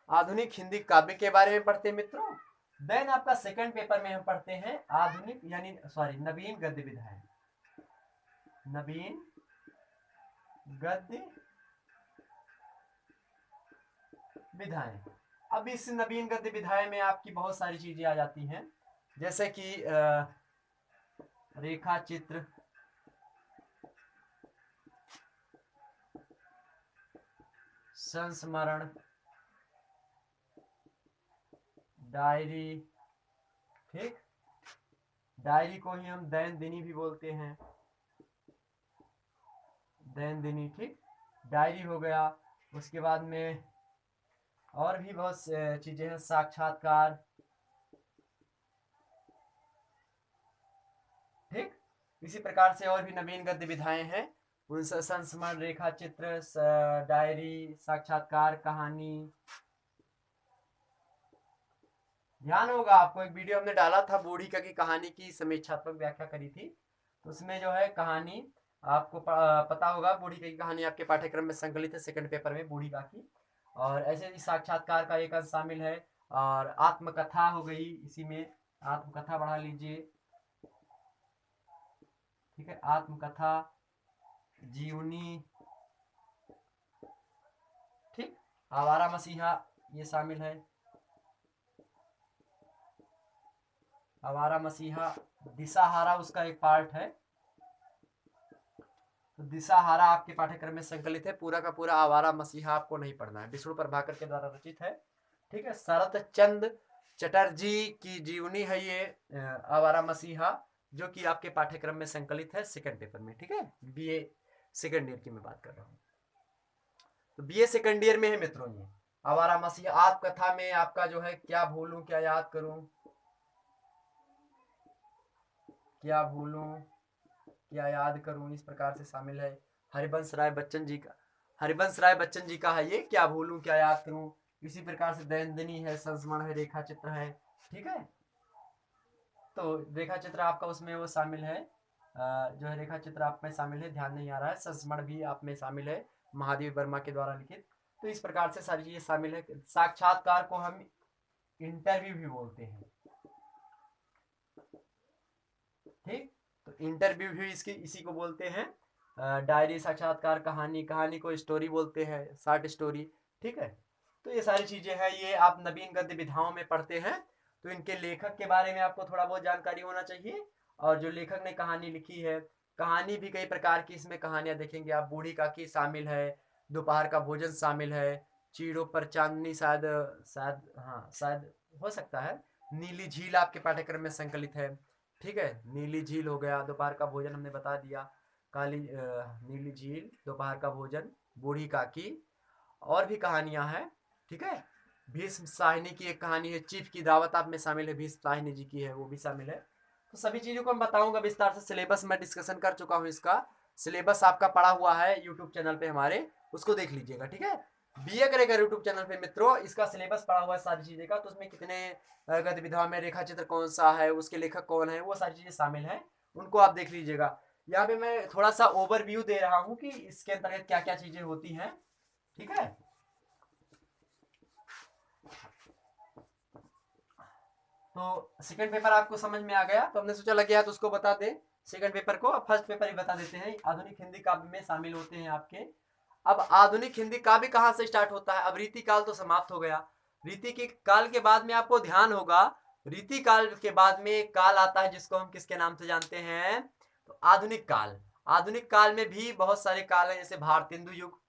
आधुनिक हिंदी काव्य के बारे में पढ़ते हैं मित्रों। देन आपका सेकंड पेपर में हम पढ़ते हैं आधुनिक यानी सॉरी नवीन गद्य विधाएं। नवीन गद्य विधाएं। अब इस नवीन गद्य विधाएं में आपकी बहुत सारी चीजें आ जाती हैं, जैसे कि रेखा चित्र, संस्मरण, डायरी, ठीक, डायरी को ही हम दैनंदिनी भी बोलते हैं, दैनंदिनी, ठीक, डायरी हो गया। उसके बाद में और भी बहुत चीजें हैं, साक्षात्कार, ठीक। इसी प्रकार से और भी नवीन गद्य विधाएं हैं, उनसे संस्मरण, रेखा चित्र, डायरी, साक्षात्कार, कहानी। ध्यान होगा आपको, एक वीडियो हमने डाला था बूढ़ी का की कहानी की समीक्षात्मक व्याख्या करी थी, तो उसमें जो है कहानी आपको पता होगा, बूढ़ी का की कहानी आपके पाठ्यक्रम में संकलित है सेकंड पेपर में, बूढ़ी का की। और ऐसे ही साक्षात्कार का एक अंश शामिल है, और आत्मकथा हो गई, इसी में आत्मकथा बढ़ा लीजिए, ठीक है, आत्मकथा, जीवनी, ठीक, आवारा मसीहा ये शामिल है, आवारा मसीहा, दिशाहारा उसका एक पार्ट है, तो दिशाहारा आपके पाठ्यक्रम में संकलित है, पूरा का पूरा आवारा मसीहा आपको नहीं पढ़ना है, विष्णु प्रभाकर के द्वारा रचित है, ठीक है। शरत चंद चटर्जी की जीवनी है ये आवारा मसीहा, जो कि आपके पाठ्यक्रम में संकलित है सेकंड पेपर में, ठीक है। बीए सेकंड ईयर की मैं बात कर रहा हूँ, तो बीए सेकंड ईयर में है मित्रों ये आवारा मसीहा। आत्मकथा में आपका जो है क्या भूलूं क्या याद करूं, क्या भूलूं क्या याद करूं, इस प्रकार से शामिल है। हरिवंश राय बच्चन जी का, हरिवंश राय बच्चन जी का है ये क्या भूलूं क्या याद करूं। इसी प्रकार से दैनंदिनी है, संस्मरण है, रेखा चित्र है, ठीक है। तो रेखा चित्र आपका उसमें वो शामिल है, जो है रेखा चित्र आप में शामिल है, ध्यान नहीं आ रहा है। संस्मरण भी आप में शामिल है, महादेव वर्मा के द्वारा लिखित। तो इस प्रकार से सारी चीजें शामिल है। साक्षात्कार को हम इंटरव्यू भी बोलते हैं, ठीक, तो इंटरव्यू भी इसकी इसी को बोलते हैं। डायरी, साक्षात्कार, कहानी, कहानी को स्टोरी बोलते हैं, शॉर्ट स्टोरी, ठीक है। तो ये सारी चीजें हैं, ये आप नवीन गद्य विधाओं में पढ़ते हैं। तो इनके लेखक के बारे में आपको थोड़ा बहुत जानकारी होना चाहिए, और जो लेखक ने कहानी लिखी है, कहानी भी कई प्रकार की इसमें कहानियां देखेंगे आप। बूढ़ी काकी शामिल है, दोपहर का भोजन शामिल है, चीड़ों पर चांदनी, शायद शायद हाँ शायद हो सकता है, नीली झील आपके पाठ्यक्रम में संकलित है, ठीक है। नीली झील हो गया, दोपहर का भोजन हमने बता दिया, काली नीली झील, दोपहर का भोजन, बूढ़ी काकी, और भी कहानियां हैं, ठीक है। भीष्म साहिनी की एक कहानी है, चीफ की दावत आप में शामिल है, भीष्म साहिनी जी की है, वो भी शामिल है। तो सभी चीजों को मैं बताऊंगा विस्तार से, सिलेबस में डिस्कशन कर चुका हूँ, इसका सिलेबस आपका पड़ा हुआ है यूट्यूब चैनल पे हमारे, उसको देख लीजिएगा, ठीक है। बीए करेगा यूट्यूब चैनल पे मित्रों, इसका सिलेबस पड़ा हुआ है सारी चीजें का, तो उसमें कितने गतिविधियों में रेखा चित्र कौन सा है, उसके लेखक कौन है, वो सारी चीजें शामिल है, उनको आप देख लीजिएगा। यहाँ पे मैं थोड़ा सा ओवरव्यू दे रहा हूँ कि इसके अंतर्गत क्या क्या चीजें होती हैं, ठीक है। तो सेकंड पेपर आपको समझ में आ गया, तो हमने सोचा लग गया तो उसको बता दें सेकंड पेपर को। अब फर्स्ट पेपर ही बता देते हैं, आधुनिक हिंदी काव्य में शामिल होते हैं आपके। अब आधुनिक हिंदी काव्य कहाँ से स्टार्ट होता है, अब रीति काल तो समाप्त हो गया, रीति के काल के बाद में आपको ध्यान होगा, रीति काल के बाद में एक काल आता है जिसको हम किसके नाम से जानते हैं, तो आधुनिक काल। आधुनिक काल में भी बहुत सारे काल हैं, जैसे भारतेंदु युग,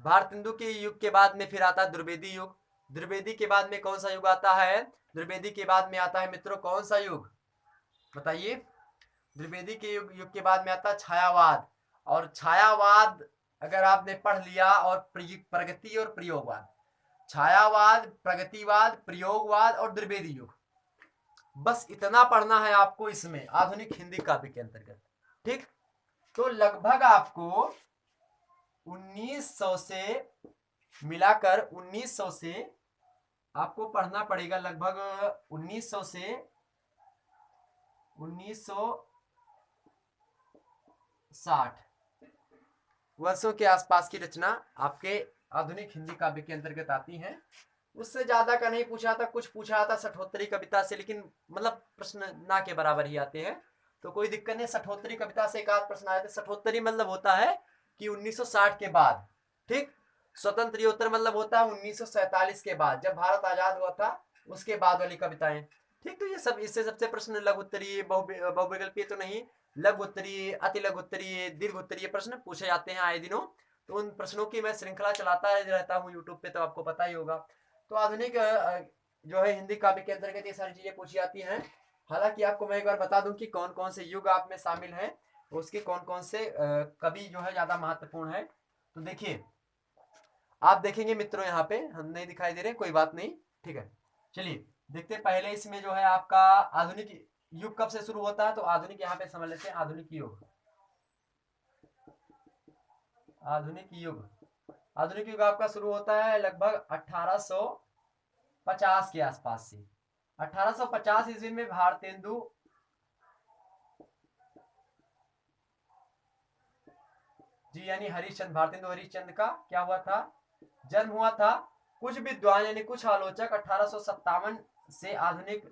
भारतेंदु के युग के बाद में फिर आता है द्विवेदी युग, द्विवेदी के बाद में कौन सा युग आता है, द्विवेदी के बाद में आता है मित्रों कौन सा युग, बताइए। द्विवेदी के युग के बाद में आता है छायावाद, और छायावाद अगर आपने पढ़ लिया, और प्रगति और प्रयोगवाद, छायावाद, प्रगतिवाद, प्रयोगवाद और द्विवेदी युग, बस इतना पढ़ना है आपको इसमें, आधुनिक हिंदी काव्य के अंतर्गत। ठीक, तो लगभग आपको 1900 से मिलाकर 1900 से आपको पढ़ना पड़ेगा, लगभग 1900 से 1960 वर्षों के आसपास की रचना आपके आधुनिक हिंदी काव्य के अंतर्गत आती हैं। उससे ज्यादा का नहीं पूछा था, कुछ पूछा था सठोत्तरी कविता से, लेकिन मतलब प्रश्न ना के बराबर ही आते हैं, तो कोई दिक्कत नहीं। सठोत्तरी कविता से एक आध प्रश्न आए थे। सठोत्तरी मतलब होता है कि 1960 के बाद। ठीक, स्वतंत्रोत्तर मतलब होता है 1947 के बाद, जब भारत आजाद हुआ था उसके बाद वाली कविताएं। ठीक, तो ये सब, इससे सबसे प्रश्न लघु उत्तरीय, बहुविकल्पीय तो नहीं, लघु उत्तरीय, अति लघु उत्तरीय, दीर्घ उत्तरीय प्रश्न पूछे जाते हैं आए दिनों। तो उन प्रश्नों की मैं श्रृंखला चलाता रहता हूँ यूट्यूब पे, तो आपको पता ही होगा। तो आधुनिक जो है हिंदी काव्य के अंतर्गत ये सारी चीजें पूछी जाती हैं। हालांकि आपको मैं एक बार बता दूं कि कौन कौन से युग आप में शामिल हैं, उसके कौन कौन से कवि जो है ज्यादा महत्वपूर्ण है। तो देखिए, आप देखेंगे मित्रों, यहाँ पे हम नहीं दिखाई दे रहे, कोई बात नहीं, ठीक है। चलिए देखते हैं, पहले इसमें जो है आपका आधुनिक युग कब से शुरू होता है, तो आधुनिक यहाँ पे समझ लेते हैं। आधुनिक युग, आधुनिक युग, आधुनिक युग आपका शुरू होता है लगभग 1850 के आसपास से। 1850 ईस्वी में भारतेंदु जी यानी हरिश्चंद्र, भारतेंदु हरिश्चंद्र का क्या हुआ था, जन्म हुआ था। कुछ विद्वान यानी कुछ आलोचक 1857 से आधुनिक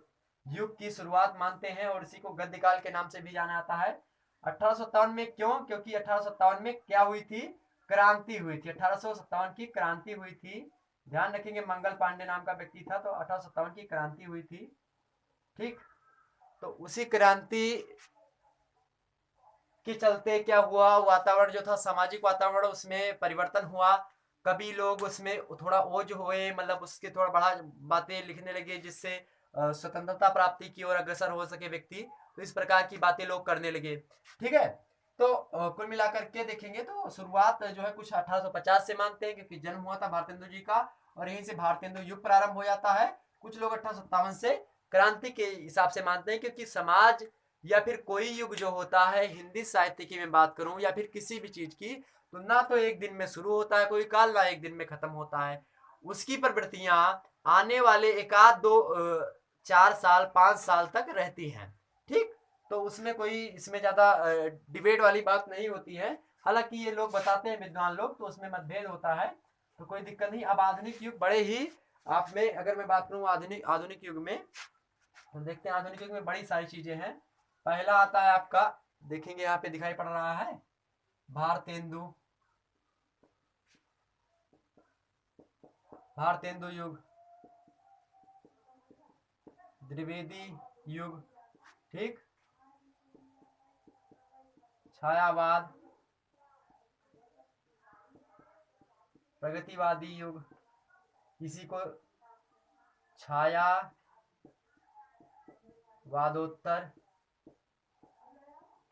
युग की शुरुआत मानते हैं, और इसी को गद्यकाल के नाम से भी जाना जाता है। 1857 में क्यों, क्योंकि 1857 में क्या हुई थी, क्रांति हुई थी। 1857 की क्रांति हुई थी, ध्यान रखेंगे, मंगल पांडे नाम का व्यक्ति था, तो 1857 की क्रांति हुई थी। ठीक, तो उसी क्रांति के चलते क्या हुआ, वातावरण जो था, सामाजिक वातावरण, उसमें परिवर्तन हुआ। कभी लोग उसमें थोड़ा ओझ हुए, मतलब उसके थोड़ा बड़ा बातें लिखने लगे, जिससे स्वतंत्रता प्राप्ति की ओर अग्रसर हो सके व्यक्ति, तो इस प्रकार की बातें लोग करने लगे। ठीक है, तो कुल मिलाकर के देखेंगे तो शुरुआत जो है कुछ 1850 से मानते हैं, क्योंकि जन्म हुआ था भारतेंदु जी का, और यहीं से भारतेंदु युग प्रारंभ हो जाता है। कुछ लोग 1857 से क्रांति के हिसाब से मानते हैं, क्योंकि समाज या फिर कोई युग जो होता है, हिंदी साहित्य की मैं बात करूं या फिर किसी भी चीज की, तो ना तो एक दिन में शुरू होता है कोई काल, ना एक दिन में खत्म होता है। उसकी प्रवृत्तियां आने वाले एक आध दो 4 साल 5 साल तक रहती हैं। ठीक, तो उसमें कोई इसमें ज्यादा डिबेट वाली बात नहीं होती है। हालांकि ये लोग बताते हैं विद्वान लोग, तो उसमें मतभेद होता है, तो कोई दिक्कत नहीं। अब आधुनिक युग बड़े ही, आप में अगर मैं बात करूं आधुनिक युग में, तो देखते हैं आधुनिक युग में बड़ी सारी चीजें हैं। पहला आता है आपका, देखेंगे यहाँ पे दिखाई पड़ रहा है, भारतेंदु, भारतेंदु युग, द्विवेदी युग, ठीक, छायावाद, प्रगतिवादी युग, इसी को छाया वादोत्तर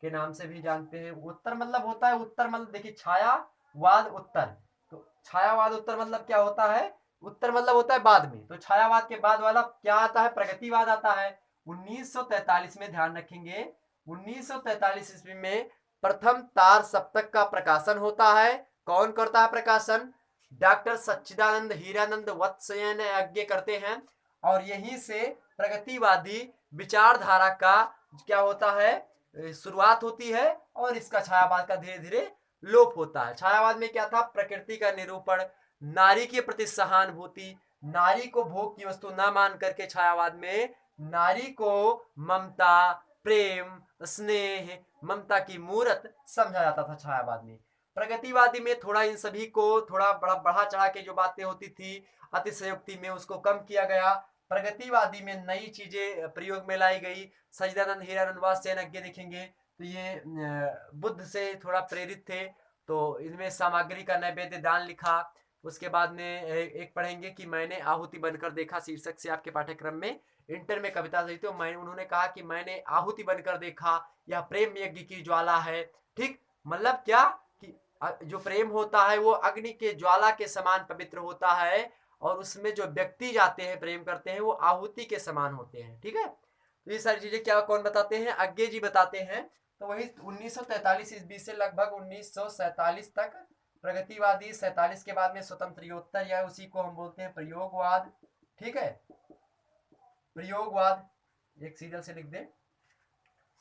के नाम से भी जानते हैं। उत्तर मतलब होता है, उत्तर मतलब देखिए, छायावाद उत्तर, तो छायावाद उत्तर मतलब क्या होता है, उत्तर मतलब होता है बाद में, तो छायावाद के बाद वाला क्या आता है, प्रगतिवाद आता है। 1943 में, ध्यान रखेंगे, 1943 ईस्वी में प्रथम तार सप्तक का प्रकाशन होता है। कौन करता है प्रकाशन, डॉक्टर सच्चिदानंद हीरानंद वत्सयन यज्ञ करते हैं, और यहीं से प्रगतिवादी विचारधारा का क्या होता है, शुरुआत होती है, और इसका छायावाद का धीरे धीरे लोप होता है। छायावाद में क्या था, प्रकृति का निरूपण, नारी के प्रति सहानुभूति, नारी को भोग की वस्तु न मान करके छायावाद में नारी को ममता, प्रेम, स्नेह, ममता की मूर्त समझा जाता था छायावाद में। प्रगतिवादी में थोड़ा इन सभी को थोड़ा बढ़ा चढ़ा के जो बातें होती थी अतिशयोक्ति में, उसको कम किया गया। प्रगतिवादी में नई चीजें प्रयोग में लाई गई। सच्चिदानंद हीरानंद वात्स्ययज्ञ देखेंगे तो ये बुद्ध से थोड़ा प्रेरित थे, तो इनमें सामग्री का नैवेद्य दान लिखा। उसके बाद में एक पढ़ेंगे कि मैंने आहुति बनकर देखा, शीर्षक से आपके पाठ्यक्रम में इंटर में कविता दी, तो उन्होंने कहा कि मैंने आहुति बनकर देखा, यह प्रेम यज्ञ की ज्वाला है। ठीक, मतलब क्या कि जो प्रेम होता है वो अग्नि के ज्वाला के समान पवित्र होता है, और उसमें जो व्यक्ति जाते हैं प्रेम करते हैं वो आहुति के समान होते हैं। ठीक है, तो ये सारी चीजें क्या कौन बताते हैं, अज्ञे जी बताते हैं। तो वही 1943 ईस्वी से लगभग 1947 तक प्रगतिवादी, 47 के बाद में स्वतंत्रोत्तर, या उसी को हम बोलते हैं प्रयोगवाद। ठीक है, प्रयोगवाद एक सीरियल से लिख दे,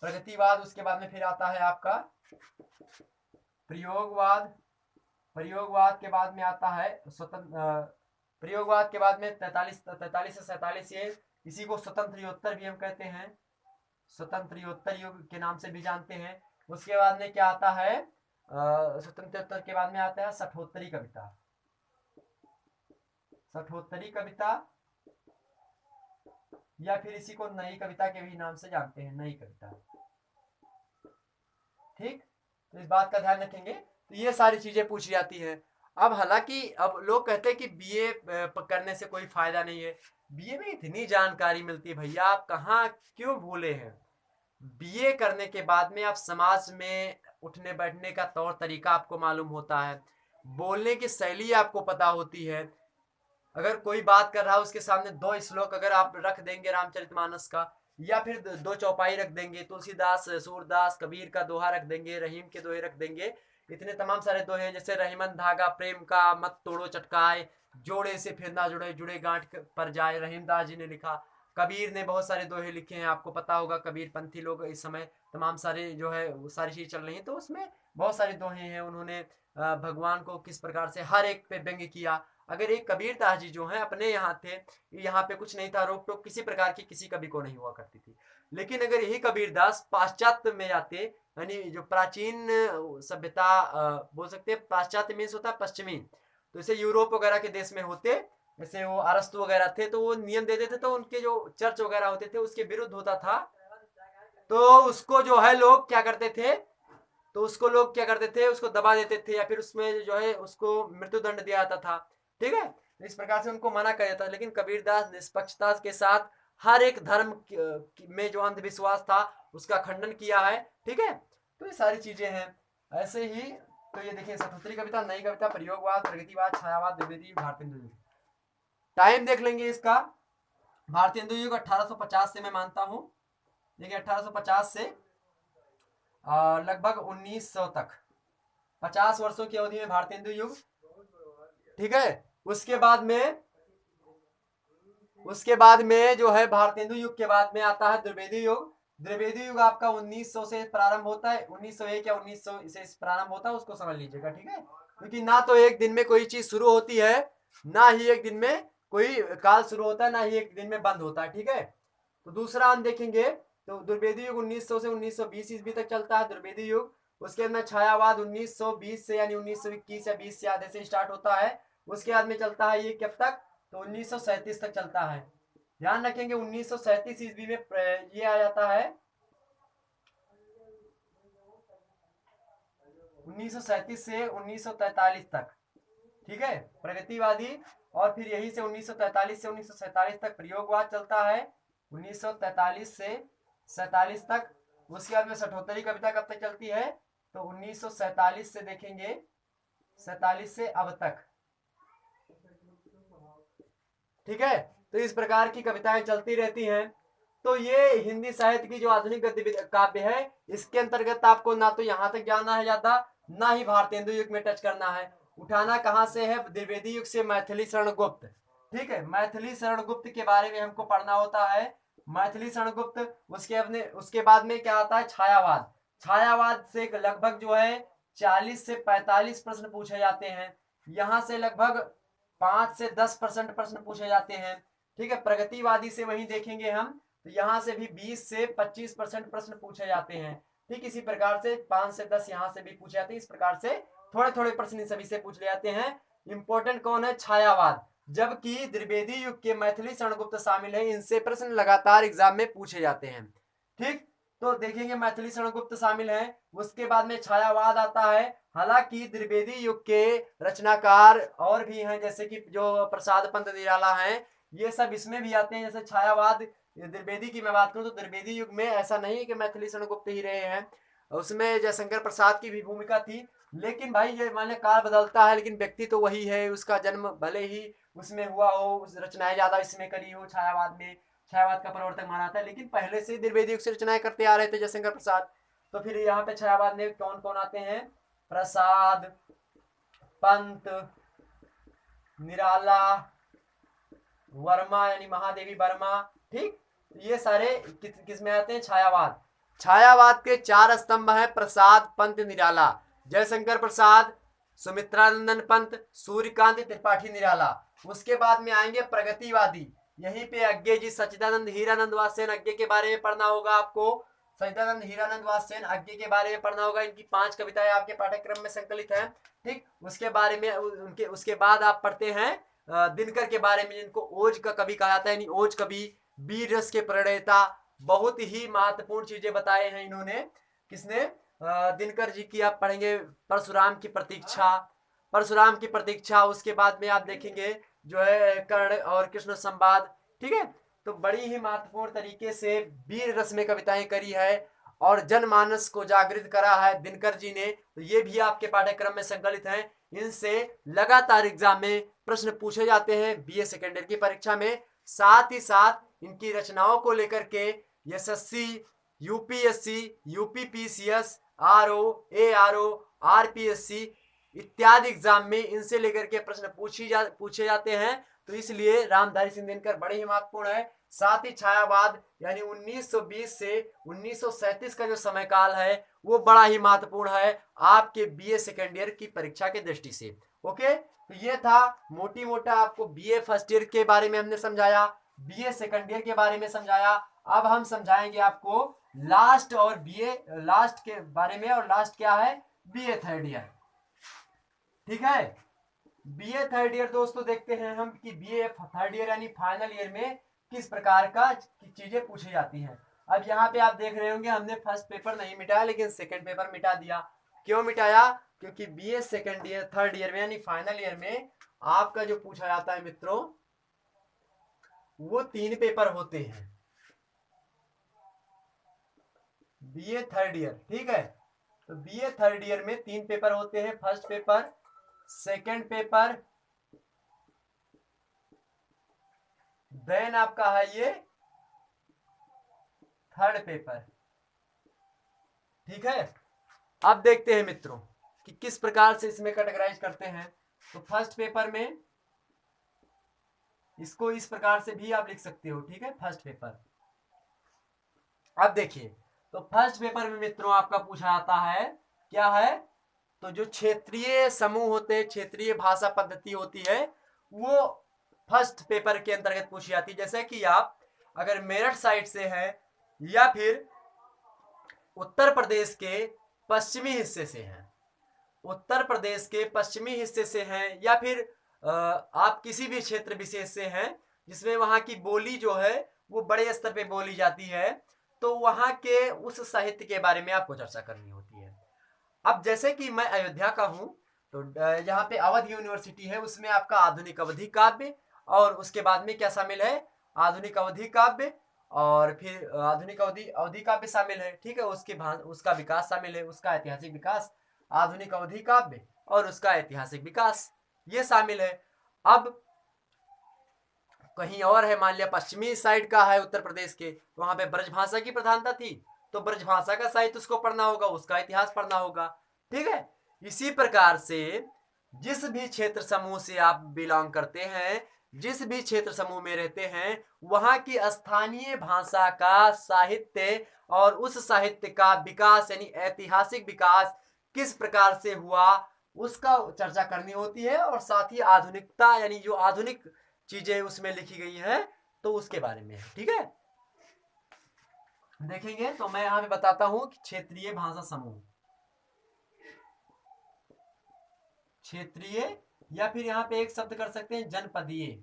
प्रगतिवाद, उसके बाद में फिर आता है आपका प्रयोगवाद, प्रयोगवाद के बाद में आता है प्रयोगवाद के बाद में 43 से 47 ये, इसी को स्वतंत्रोत्तर भी हम कहते हैं, स्वतंत्रोत्तर युग के नाम से भी जानते हैं। उसके बाद में क्या आता है, स्वतंत्रोत्तर के बाद में आता है सठोत्तरी कविता, सठोत्तरी कविता, या फिर इसी को नई कविता के भी नाम से जानते हैं, नई कविता। ठीक, तो इस बात का ध्यान रखेंगे। तो ये सारी चीजें पूछी जाती हैं। अब हालांकि अब लोग कहते हैं कि बीए करने से कोई फायदा नहीं है, बीए में इतनी जानकारी मिलती है भैया, आप कहाँ क्यों भूले हैं। बीए करने के बाद में आप समाज में उठने बैठने का तौर तरीका आपको मालूम होता है, बोलने की शैली आपको पता होती है। अगर कोई बात कर रहा है उसके सामने 2 श्लोक अगर आप रख देंगे रामचरितमानस का, या फिर 2 चौपाई रख देंगे, तुलसीदास, सूरदास, कबीर का दोहा रख देंगे, रहीम के दोहे रख देंगे, इतने तमाम सारे दोहे हैं, जैसे रहीमन धागा प्रेम का मत तोड़ो चटकाए, जोड़े से फिर ना जुड़े जुड़े गांठ पर जाए, रहीमदास जी ने लिखा। कबीर ने बहुत सारे दोहे लिखे हैं, आपको पता होगा, कबीर पंथी लोग इस समय तमाम सारे जो है वो सारी चीज चल रही है, तो उसमें बहुत सारे दोहे हैं। उन्होंने भगवान को किस प्रकार से हर एक पे व्यंग्य किया। अगर एक कबीरदास जी जो है अपने यहाँ थे, यहाँ पे कुछ नहीं था, रोक टोक किसी प्रकार की किसी कवि को नहीं हुआ करती थी। लेकिन अगर यही कबीरदास पाश्चात्य में जाते, यानी जो प्राचीन सभ्यता बोल सकते हैं, पाश्चात्य मीन्स होता है पश्चिमी, तो जैसे यूरोप वगैरह के देश में होते, जैसे वो अरस्तु वगैरह थे, तो वो नियम देते थे, तो उनके जो चर्च वगैरह होते थे उसके विरुद्ध होता था, तो उसको जो है लोग क्या करते थे, तो उसको लोग क्या करते थे, उसको दबा देते थे, या फिर उसमें जो है उसको मृत्युदंड दिया जाता था। ठीक है, इस प्रकार से उनको मना कर देता था। लेकिन कबीरदास निष्पक्षता के साथ हर एक धर्म में जो अंधविश्वास था उसका खंडन किया है। ठीक है, तो ये सारी चीजें हैं। ऐसे ही तो ये देखिए, सठोत्तरी कविता, नई कविता, प्रयोगवाद, प्रगतिवाद, छायावाद, द्विवेदी, भारतेंदु युग। टाइम देख लेंगे इसका। भारतेंदु युग 1850 से मैं मानता हूं, देखिए 1850 से लगभग 1900 तक, 50 वर्षों की अवधि में भारतेंदु युग। ठीक है, उसके बाद में जो है भारतेंदु युग के बाद में आता है द्विवेदी युग। द्विवेदी युग आपका 1900 से प्रारंभ होता है, 1901 या 1900 से प्रारंभ होता है, उसको समझ लीजिएगा। ठीक है, क्योंकि ना तो एक दिन में कोई चीज शुरू होती है, ना ही एक दिन में कोई काल शुरू होता है, ना ही एक दिन में बंद होता है। ठीक है, तो दूसरा हम देखेंगे, तो द्विवेदी युग 1900 से 1920 ईस्वी तक चलता है द्विवेदी युग। उसके बाद में छायावाद 1920 से, यानी 1921 या 20 से आधे से स्टार्ट होता है। उसके बाद में चलता है ये कब तक, तो 1937 तक चलता है। ध्यान रखेंगे 1937 ईस्वी में ये आ जाता है, 1937 से 1943 तक। ठीक है, प्रगतिवादी, और फिर यही से 1943 से 1947 तक प्रयोगवाद चलता है, 1943 से 47 तक। उसके बाद में सठोत्तरी कविता कब तक चलती है, तो 1947 से देखेंगे, 47 से अब तक। ठीक है, तो इस प्रकार की कविताएं चलती रहती हैं। तो ये हिंदी साहित्य की जो आधुनिक काव्य है, इसके अंतर्गत आपको ना तो यहाँ तक जाना है ज्यादा, ना ही भारतेंदु युग में टच करना है। उठाना कहाँ से है, द्विवेदी युग से मैथिली शरण गुप्त। ठीक है, मैथिली शरण गुप्त के बारे में हमको पढ़ना होता है, मैथिली शरण गुप्त। उसके बाद में क्या आता है, छायावाद। छायावाद से लगभग जो है 40 से 45 प्रश्न पूछे जाते हैं, यहाँ से लगभग 5 से 10% प्रश्न पूछे जाते हैं। ठीक है, प्रगतिवादी से वही देखेंगे हम, तो यहाँ से भी 20 से 25% प्रश्न पूछे जाते हैं। ठीक, इसी प्रकार से 5 से 10 यहाँ से भी पूछे जाते हैं। इस प्रकार से थोड़े थोड़े प्रश्न सभी से पूछ ले जाते हैं। इंपॉर्टेंट कौन है, छायावाद, जबकि द्विवेदी युग के मैथिली शरण गुप्त शामिल है, इनसे प्रश्न लगातार एग्जाम में पूछे जाते हैं। ठीक, तो देखेंगे मैथिली शरण गुप्त शामिल है। उसके बाद में छायावाद आता है। हालांकि द्विवेदी युग के रचनाकार और भी हैं, जैसे कि जो प्रसाद पंत निराला हैं, ये सब इसमें भी आते हैं। जैसे छायावाद द्विवेदी की मैं बात करूं, तो द्विवेदी युग में ऐसा नहीं है कि मैथिली शरण गुप्त ही रहे हैं, उसमें जयशंकर प्रसाद की भी भूमिका थी। लेकिन भाई ये मान काल बदलता है, लेकिन व्यक्ति तो वही है। उसका जन्म भले ही उसमें हुआ हो, उस रचनाएं ज्यादा इसमें करी हो छायावाद में, छायावाद का प्रवर्तक माना जाता है, लेकिन पहले से द्विवेदी युग से रचनाएं करते आ रहे थे जयशंकर प्रसाद। तो फिर यहाँ पे छायावाद में कौन कौन आते हैं? प्रसाद, पंत, निराला, वर्मा यानी महादेवी वर्मा, ठीक, ये सारे किस में आते हैं? छायावाद। छायावाद के 4 स्तंभ हैं, प्रसाद, पंत, निराला। जयशंकर प्रसाद, सुमित्रानंदन पंत, सूर्यकांत त्रिपाठी निराला। उसके बाद में आएंगे प्रगतिवादी, यहीं पे अज्ञे जी, सच्चिदानंद हीरानंद वासेन अज्ञे के बारे में पढ़ना होगा आपको। सच्चिदानंद हीरानंद वासेन अज्ञे के बारे में पढ़ना होगा। इनकी 5 कविताएं आपके पाठ्यक्रम में संकलित हैं, ठीक। उसके बारे में उसके बाद आप पढ़ते हैं दिनकर के बारे में, जिनको ओज का कवि कहा जाता है, यानी ओज कवि, वीर रस के प्रणेता। बहुत ही महत्वपूर्ण चीजें बताए हैं इन्होंने। किसने? दिनकर जी की आप पढ़ेंगे। परशुराम की प्रतीक्षा, परशुराम की प्रतीक्षा। उसके बाद में आप देखेंगे जो है कर्ण और कृष्ण संवाद, ठीक है। तो बड़ी ही महत्वपूर्ण तरीके से वीर रस में कविताएं करी है और जनमानस को जागृत करा है दिनकर जी ने। तो ये भी आपके पाठ्यक्रम में संकलित हैं। इनसे लगातार एग्जाम में प्रश्न पूछे जाते हैं बीए सेकेंड ईयर की परीक्षा में। साथ ही साथ इनकी रचनाओं को लेकर के SSC, UPSC, UPPCS, RO, ARO, RPSC इत्यादि एग्जाम में इनसे लेकर के प्रश्न पूछे जाते हैं। तो इसलिए रामधारी सिंह दिनकर बड़े ही महत्वपूर्ण है। साथ ही छायावाद यानी 1920 से 1937 का जो समय काल है वो बड़ा ही महत्वपूर्ण है आपके बीए सेकेंड ईयर की परीक्षा के दृष्टि से। ओके, तो ये था मोटी मोटा आपको बीए फर्स्ट ईयर के बारे में हमने समझाया, बीए सेकेंड ईयर के बारे में समझाया। अब हम समझाएंगे आपको लास्ट और बीए लास्ट के बारे में, और लास्ट क्या है? बीए थर्ड ईयर, ठीक है। बीए थर्ड ईयर दोस्तों देखते हैं हम कि बीए थर्ड ईयर यानी फाइनल ईयर में किस प्रकार का चीजें पूछी जाती हैं। अब यहाँ पे आप देख रहे होंगे हमने फर्स्ट पेपर नहीं मिटाया लेकिन सेकंड पेपर मिटा दिया। क्यों मिटाया? क्योंकि BA second year third year में यानी फाइनल ईयर में आपका जो पूछा जाता है मित्रों वो 3 पेपर होते हैं बीए थर्ड ईयर, ठीक है। तो बीए थर्ड ईयर में 3 पेपर होते हैं, first paper, second paper, then आपका है ये थर्ड पेपर, ठीक है। अब देखते हैं मित्रों कि किस प्रकार से इसमें कैटेगराइज करते हैं। तो फर्स्ट पेपर में इसको इस प्रकार से भी आप लिख सकते हो, ठीक है, फर्स्ट पेपर। अब देखिए, तो फर्स्ट पेपर में मित्रों आपका पूछा जाता है क्या है? तो जो क्षेत्रीय समूह होते हैं, क्षेत्रीय भाषा पद्धति होती है, वो फर्स्ट पेपर के अंतर्गत पूछी जाती है। जैसे कि आप अगर मेरठ साइड से हैं या फिर उत्तर प्रदेश के पश्चिमी हिस्से से हैं, उत्तर प्रदेश के पश्चिमी हिस्से से हैं, या फिर आप किसी भी क्षेत्र विशेष से हैं जिसमें वहां की बोली जो है वो बड़े स्तर पे बोली जाती है, तो वहां के उस साहित्य के बारे में आपको चर्चा करनी होती है। अब जैसे कि मैं अयोध्या का हूं, तो यहाँ पे अवध यूनिवर्सिटी है, उसमें आपका आधुनिक अवधी काव्य, और उसके बाद में क्या शामिल है? आधुनिक अवधी काव्य, और फिर आधुनिक अवधी काव्य शामिल है, ठीक है। उसका विकास शामिल है, उसका ऐतिहासिक विकास, आधुनिक अवधी काव्य और उसका ऐतिहासिक विकास, ये शामिल है। अब कहीं और है, मान लिया पश्चिमी साइड का है उत्तर प्रदेश के, तो वहां पे ब्रजभाषा की प्रधानता थी, तो ब्रजभाषा का साहित्य उसको पढ़ना होगा, उसका इतिहास पढ़ना होगा, ठीक है। इसी प्रकार से जिस भी क्षेत्र समूह से आप बिलोंग करते हैं, जिस भी क्षेत्र समूह में रहते हैं, वहां की स्थानीय भाषा का साहित्य और उस साहित्य का विकास यानी ऐतिहासिक विकास किस प्रकार से हुआ उसका चर्चा करनी होती है, और साथ ही आधुनिकता यानी जो आधुनिक चीजें उसमें लिखी गई हैं तो उसके बारे में है, ठीक है। देखेंगे तो मैं यहां पे बताता हूं कि क्षेत्रीय भाषा समूह, क्षेत्रीय, या फिर यहां पे एक शब्द कर सकते हैं जनपदीय,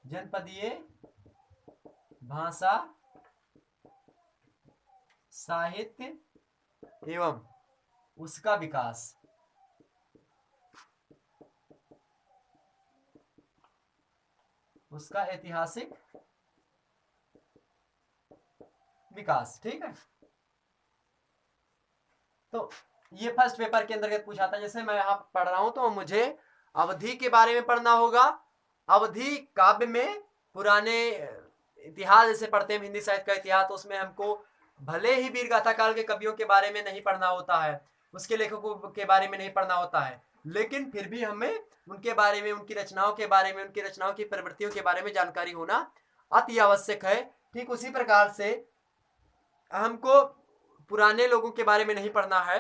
जनपदीय भाषा साहित्य एवं उसका विकास, उसका ऐतिहासिक विकास, ठीक है। तो ये फर्स्ट पेपर के अंतर्गत पूछा था। जैसे मैं यहाँ पढ़ रहा हूं तो मुझे अवधि के बारे में पढ़ना होगा। अवधि काव्य में पुराने इतिहास जैसे पढ़ते हैं हिंदी साहित्य का इतिहास, तो उसमें हमको भले ही वीर गाथा काल के कवियों के बारे में नहीं पढ़ना होता है, उसके लेखकों के बारे में नहीं पढ़ना होता है, लेकिन फिर भी हमें उनके बारे में, उनकी रचनाओं के बारे में, उनकी रचनाओं की प्रवृत्तियों के बारे में जानकारी होना अति आवश्यक है। ठीक उसी प्रकार से हमको पुराने लोगों के बारे में नहीं पढ़ना है,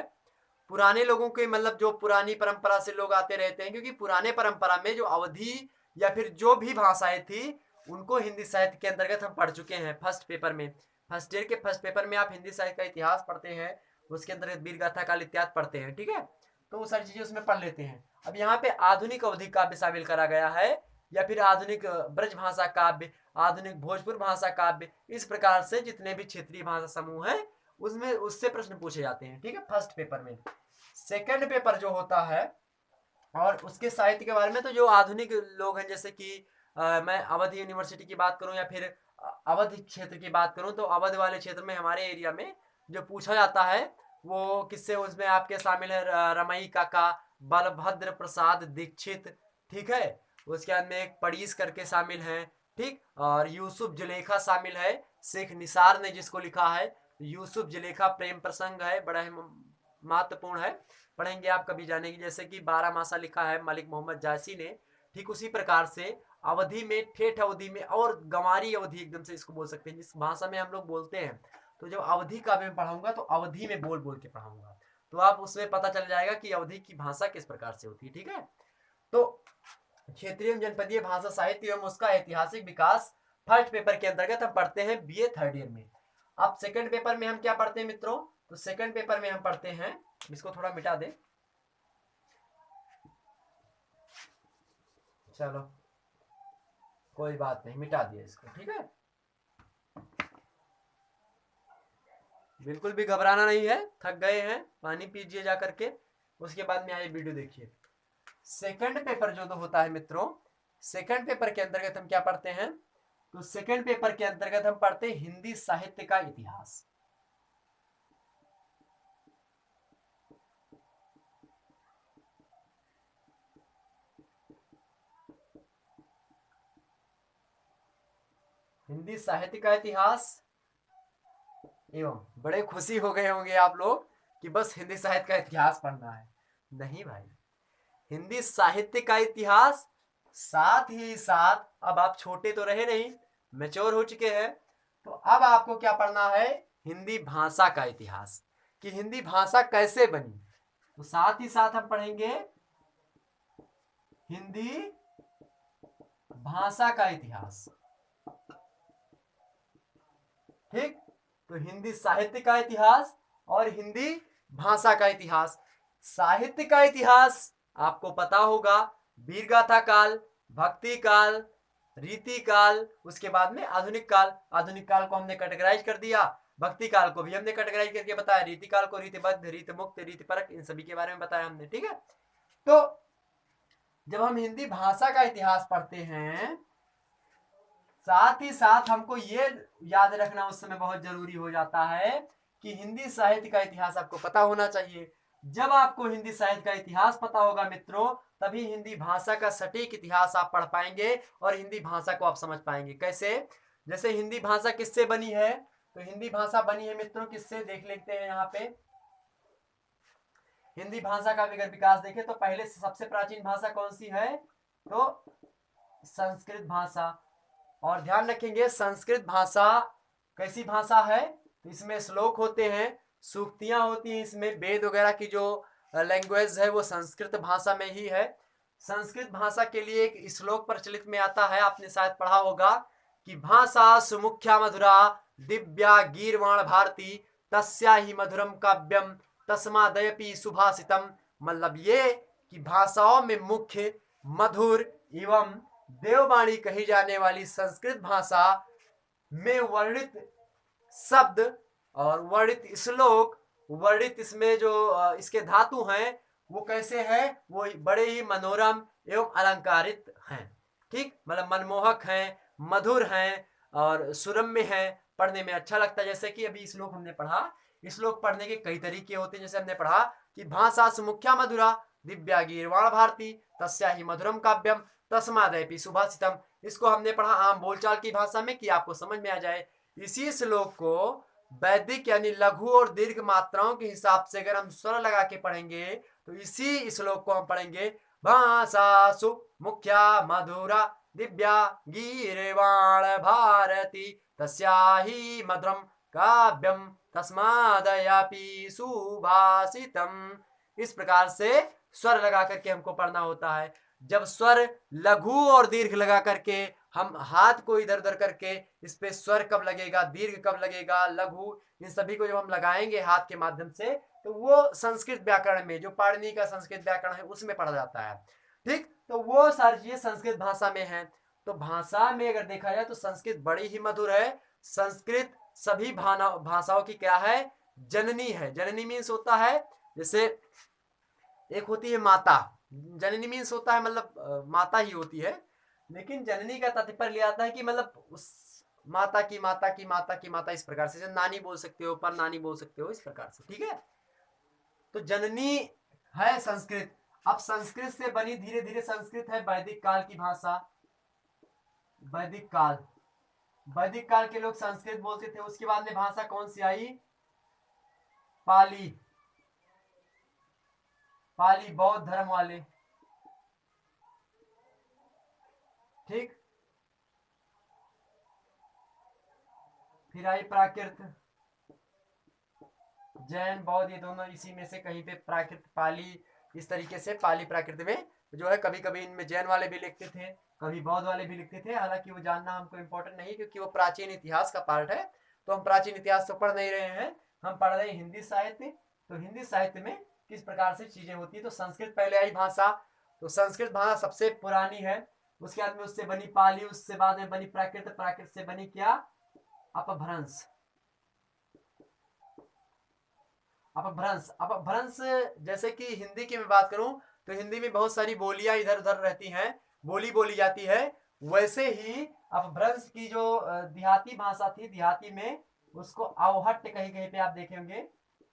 पुराने लोगों के मतलब जो पुरानी परंपरा से लोग आते रहते हैं, क्योंकि पुराने परंपरा में जो अवधि या फिर जो भी भाषाएं थी उनको हिंदी साहित्य के अंतर्गत हम पढ़ चुके हैं। फर्स्ट पेपर में, फर्स्ट ईयर के फर्स्ट पेपर में आप हिंदी साहित्य का इतिहास पढ़ते हैं, उसके अंतर्गत वीर गाथा काल इत्यादि पढ़ते हैं। ठीक है, तो वो सारी चीजें उसमें पढ़ लेते हैं। अब यहाँ पे आधुनिक अवधि काव्य शामिल करा गया है, या फिर आधुनिक ब्रज भाषा काव्य, आधुनिक भोजपुर भाषा काव्य, इस प्रकार से जितने भी क्षेत्रीय भाषा समूह है उसमें उससे प्रश्न पूछे जाते हैं। ठीक है, फर्स्ट पेपर में। सेकंड पेपर जो होता है और उसके साहित्य के बारे में, तो जो आधुनिक लोग हैं, जैसे कि मैं अवध यूनिवर्सिटी की बात करूं या फिर अवध क्षेत्र की बात करूं, तो अवध वाले क्षेत्र में हमारे एरिया में जो पूछा जाता है वो किससे, उसमें आपके शामिल है रमई काका, बलभद्र प्रसाद दीक्षित, ठीक है, उसके बाद में एक पड़ीस करके शामिल है, ठीक, और यूसुफ जुलेखा शामिल है, शेख निसार ने जिसको लिखा है यूसुफ जुलेखा प्रेम प्रसंग है, बड़ा महत्वपूर्ण है, पढ़ेंगे आप कभी जानेंगे। जैसे कि 12 मासा लिखा है मलिक मोहम्मद जायसी ने, ठीक उसी प्रकार से अवधि में, ठेठ अवधि में और गंवारी अवधि एकदम से इसको बोल सकते हैं, जिस भाषा में हम लोग बोलते हैं। तो जब अवधि का मैं पढ़ाऊंगा तो अवधि में बोल बोल के पढ़ाऊंगा, तो आप उसमें पता चल जाएगा कि अवधि की भाषा किस प्रकार से होती है। ठीक है, तो क्षेत्रीय एवं जनपदीय भाषा साहित्य एवं उसका ऐतिहासिक विकास फर्स्ट पेपर के अंतर्गत हम पढ़ते हैं बीए थर्ड ईयर में। अब सेकंड पेपर में हम क्या पढ़ते हैं मित्रों, तो सेकंड पेपर में हम पढ़ते हैं, इसको थोड़ा मिटा दे, चलो कोई बात नहीं, मिटा दिया इसको। ठीक है, बिल्कुल भी घबराना नहीं है, थक गए हैं, पानी पीजिए जा करके, उसके बाद में आइए वीडियो देखिए। सेकंड पेपर जो तो होता है मित्रों, सेकंड पेपर के अंतर्गत हम क्या पढ़ते हैं, तो सेकंड पेपर के अंतर्गत हम पढ़ते हैं हिंदी साहित्य का इतिहास। हिंदी साहित्य का इतिहास एवं, बड़े खुशी हो गए होंगे आप लोग कि बस हिंदी साहित्य का इतिहास पढ़ना है। नहीं भाई, हिंदी साहित्य का इतिहास, साथ ही साथ अब आप छोटे तो रहे नहीं, मैच्योर हो चुके हैं, तो अब आपको क्या पढ़ना है, हिंदी भाषा का इतिहास, कि हिंदी भाषा कैसे बनी। तो साथ ही साथ हम पढ़ेंगे हिंदी भाषा का इतिहास। ठीक, तो हिंदी साहित्य का इतिहास और हिंदी भाषा का इतिहास। साहित्य का इतिहास आपको पता होगा, वीर गाथा काल, भक्ति काल, रीति काल, उसके बाद में आधुनिक काल। आधुनिक काल को हमने कैटेगराइज कर दिया, भक्ति काल को भी हमने कैटेगराइज करके बताया, रीति काल को रीतिबद्ध, रीति मुक्त, रीति परक, इन सभी के बारे में बताया हमने। ठीक है, तो जब हम हिंदी भाषा का इतिहास पढ़ते हैं, साथ ही साथ हमको ये याद रखना उस समय बहुत जरूरी हो जाता है कि हिंदी साहित्य का इतिहास आपको पता होना चाहिए। जब आपको हिंदी साहित्य का इतिहास पता होगा मित्रों, तभी हिंदी भाषा का सटीक इतिहास आप पढ़ पाएंगे और हिंदी भाषा को आप समझ पाएंगे। कैसे, जैसे हिंदी भाषा किससे बनी है, तो हिंदी भाषा बनी है मित्रों किससे, देख लेते हैं यहाँ पे। हिंदी भाषा का अगर विकास देखें तो पहले सबसे प्राचीन भाषा कौन सी है, तो संस्कृत भाषा। और ध्यान रखेंगे संस्कृत भाषा कैसी भाषा है, तो इसमें श्लोक होते हैं, सूक्तियां होती हैं, इसमें वेद वगैरह की जो लैंग्वेज है वो संस्कृत भाषा में ही है। संस्कृत भाषा के लिए एक श्लोक प्रचलित में आता है, आपने शायद पढ़ा होगा कि भाषा सुमुख्या मधुरा दिव्या गीर्वाण भारती तस्या ही मधुरम काव्यम तस्मादयपि सुभाषितम। मतलब ये कि भाषाओं में मुख्य, मधुर एवं देववाणी कही जाने वाली संस्कृत भाषा में वर्णित शब्द और वर्णित श्लोक, वर्णित इसमें जो इसके धातु हैं वो कैसे हैं, वो बड़े ही मनोरम एवं अलंकारित हैं। ठीक, मतलब मनमोहक हैं, मधुर हैं और सुरम्य हैं, पढ़ने में अच्छा लगता है। जैसे कि अभी श्लोक हमने पढ़ा, श्लोक पढ़ने के कई तरीके होते हैं। जैसे हमने पढ़ा कि भाषा सुमुख्या मधुरा दिव्या गीर्वाण भारती तस्या ही मधुरम काव्यम, तस्मादयपि सुभाषितम। इसको हमने पढ़ा आम बोलचाल की भाषा में कि आपको समझ में आ जाए। इसी श्लोक को वैदिक यानी लघु और दीर्घ मात्राओं के हिसाब से अगर हम स्वर लगा के पढ़ेंगे तो इसी श्लोक को हम पढ़ेंगे भाषासु मुख्या मधुरा दिव्या गीर्वाण भारती तस्याहि मधुरम काव्यम तस्मादयापि सुभाषितम। इस प्रकार से स्वर लगा करके हमको पढ़ना होता है। जब स्वर लघु और दीर्घ लगा करके हम हाथ को इधर उधर करके इस पे स्वर कब लगेगा, दीर्घ कब लगेगा, लघु, इन सभी को जब हम लगाएंगे हाथ के माध्यम से तो वो संस्कृत व्याकरण में, जो पाणिनि का संस्कृत व्याकरण है, उसमें पढ़ा जाता है। ठीक, तो वो सारी चीजें संस्कृत भाषा में है। तो भाषा में अगर देखा जाए तो संस्कृत बड़ी ही मधुर है। संस्कृत सभी भाषाओं की क्या है, जननी है। जननी मीन्स होता है, जैसे एक होती है माता, जननी मीन्स होता है मतलब माता ही होती है, लेकिन जननी का तात्पर्य लिया जाता है कि मतलब उस माता की माता की माता की माता, इस प्रकार से। नानी बोल सकते हो, पर नानी बोल सकते हो, इस प्रकार से। ठीक है, तो जननी है संस्कृत। अब संस्कृत से बनी धीरे धीरे संस्कृत है वैदिक काल की भाषा। वैदिक काल, वैदिक काल के लोग संस्कृत बोलते थे। उसके बाद में भाषा कौन सी आई, पाली। पाली बौद्ध धर्म वाले। ठीक, फिर आई प्राकृत, जैन बौद्ध, ये दोनों इसी में से कहीं पे प्राकृत पाली, इस तरीके से पाली प्राकृत में जो है। कभी कभी इनमें जैन वाले भी लिखते थे, कभी बौद्ध वाले भी लिखते थे। हालांकि वो जानना हमको इम्पोर्टेंट नहीं है, क्योंकि वो प्राचीन इतिहास का पार्ट है। तो हम प्राचीन इतिहास तो पढ़ नहीं रहे हैं, हम पढ़ रहे हैं हिंदी साहित्य। तो हिंदी साहित्य में किस प्रकार से चीजें होती है। तो संस्कृत पहले आई भाषा, तो संस्कृत भाषा सबसे पुरानी है। उसके बाद में उससे बनी पाली, उससे बाद में बनी प्राकृत, प्राकृत से बनी क्या, अपभ्रंश। अपभ्रंश, अपभ्रंश जैसे कि हिंदी की मैं बात करूं तो हिंदी में बहुत सारी बोलियां इधर उधर रहती हैं, बोली बोली जाती है। वैसे ही अपभ्रंश की जो देहाती भाषा थी, देहाती में उसको अवहट्ट कहीं कहीं पे आप देखे होंगे,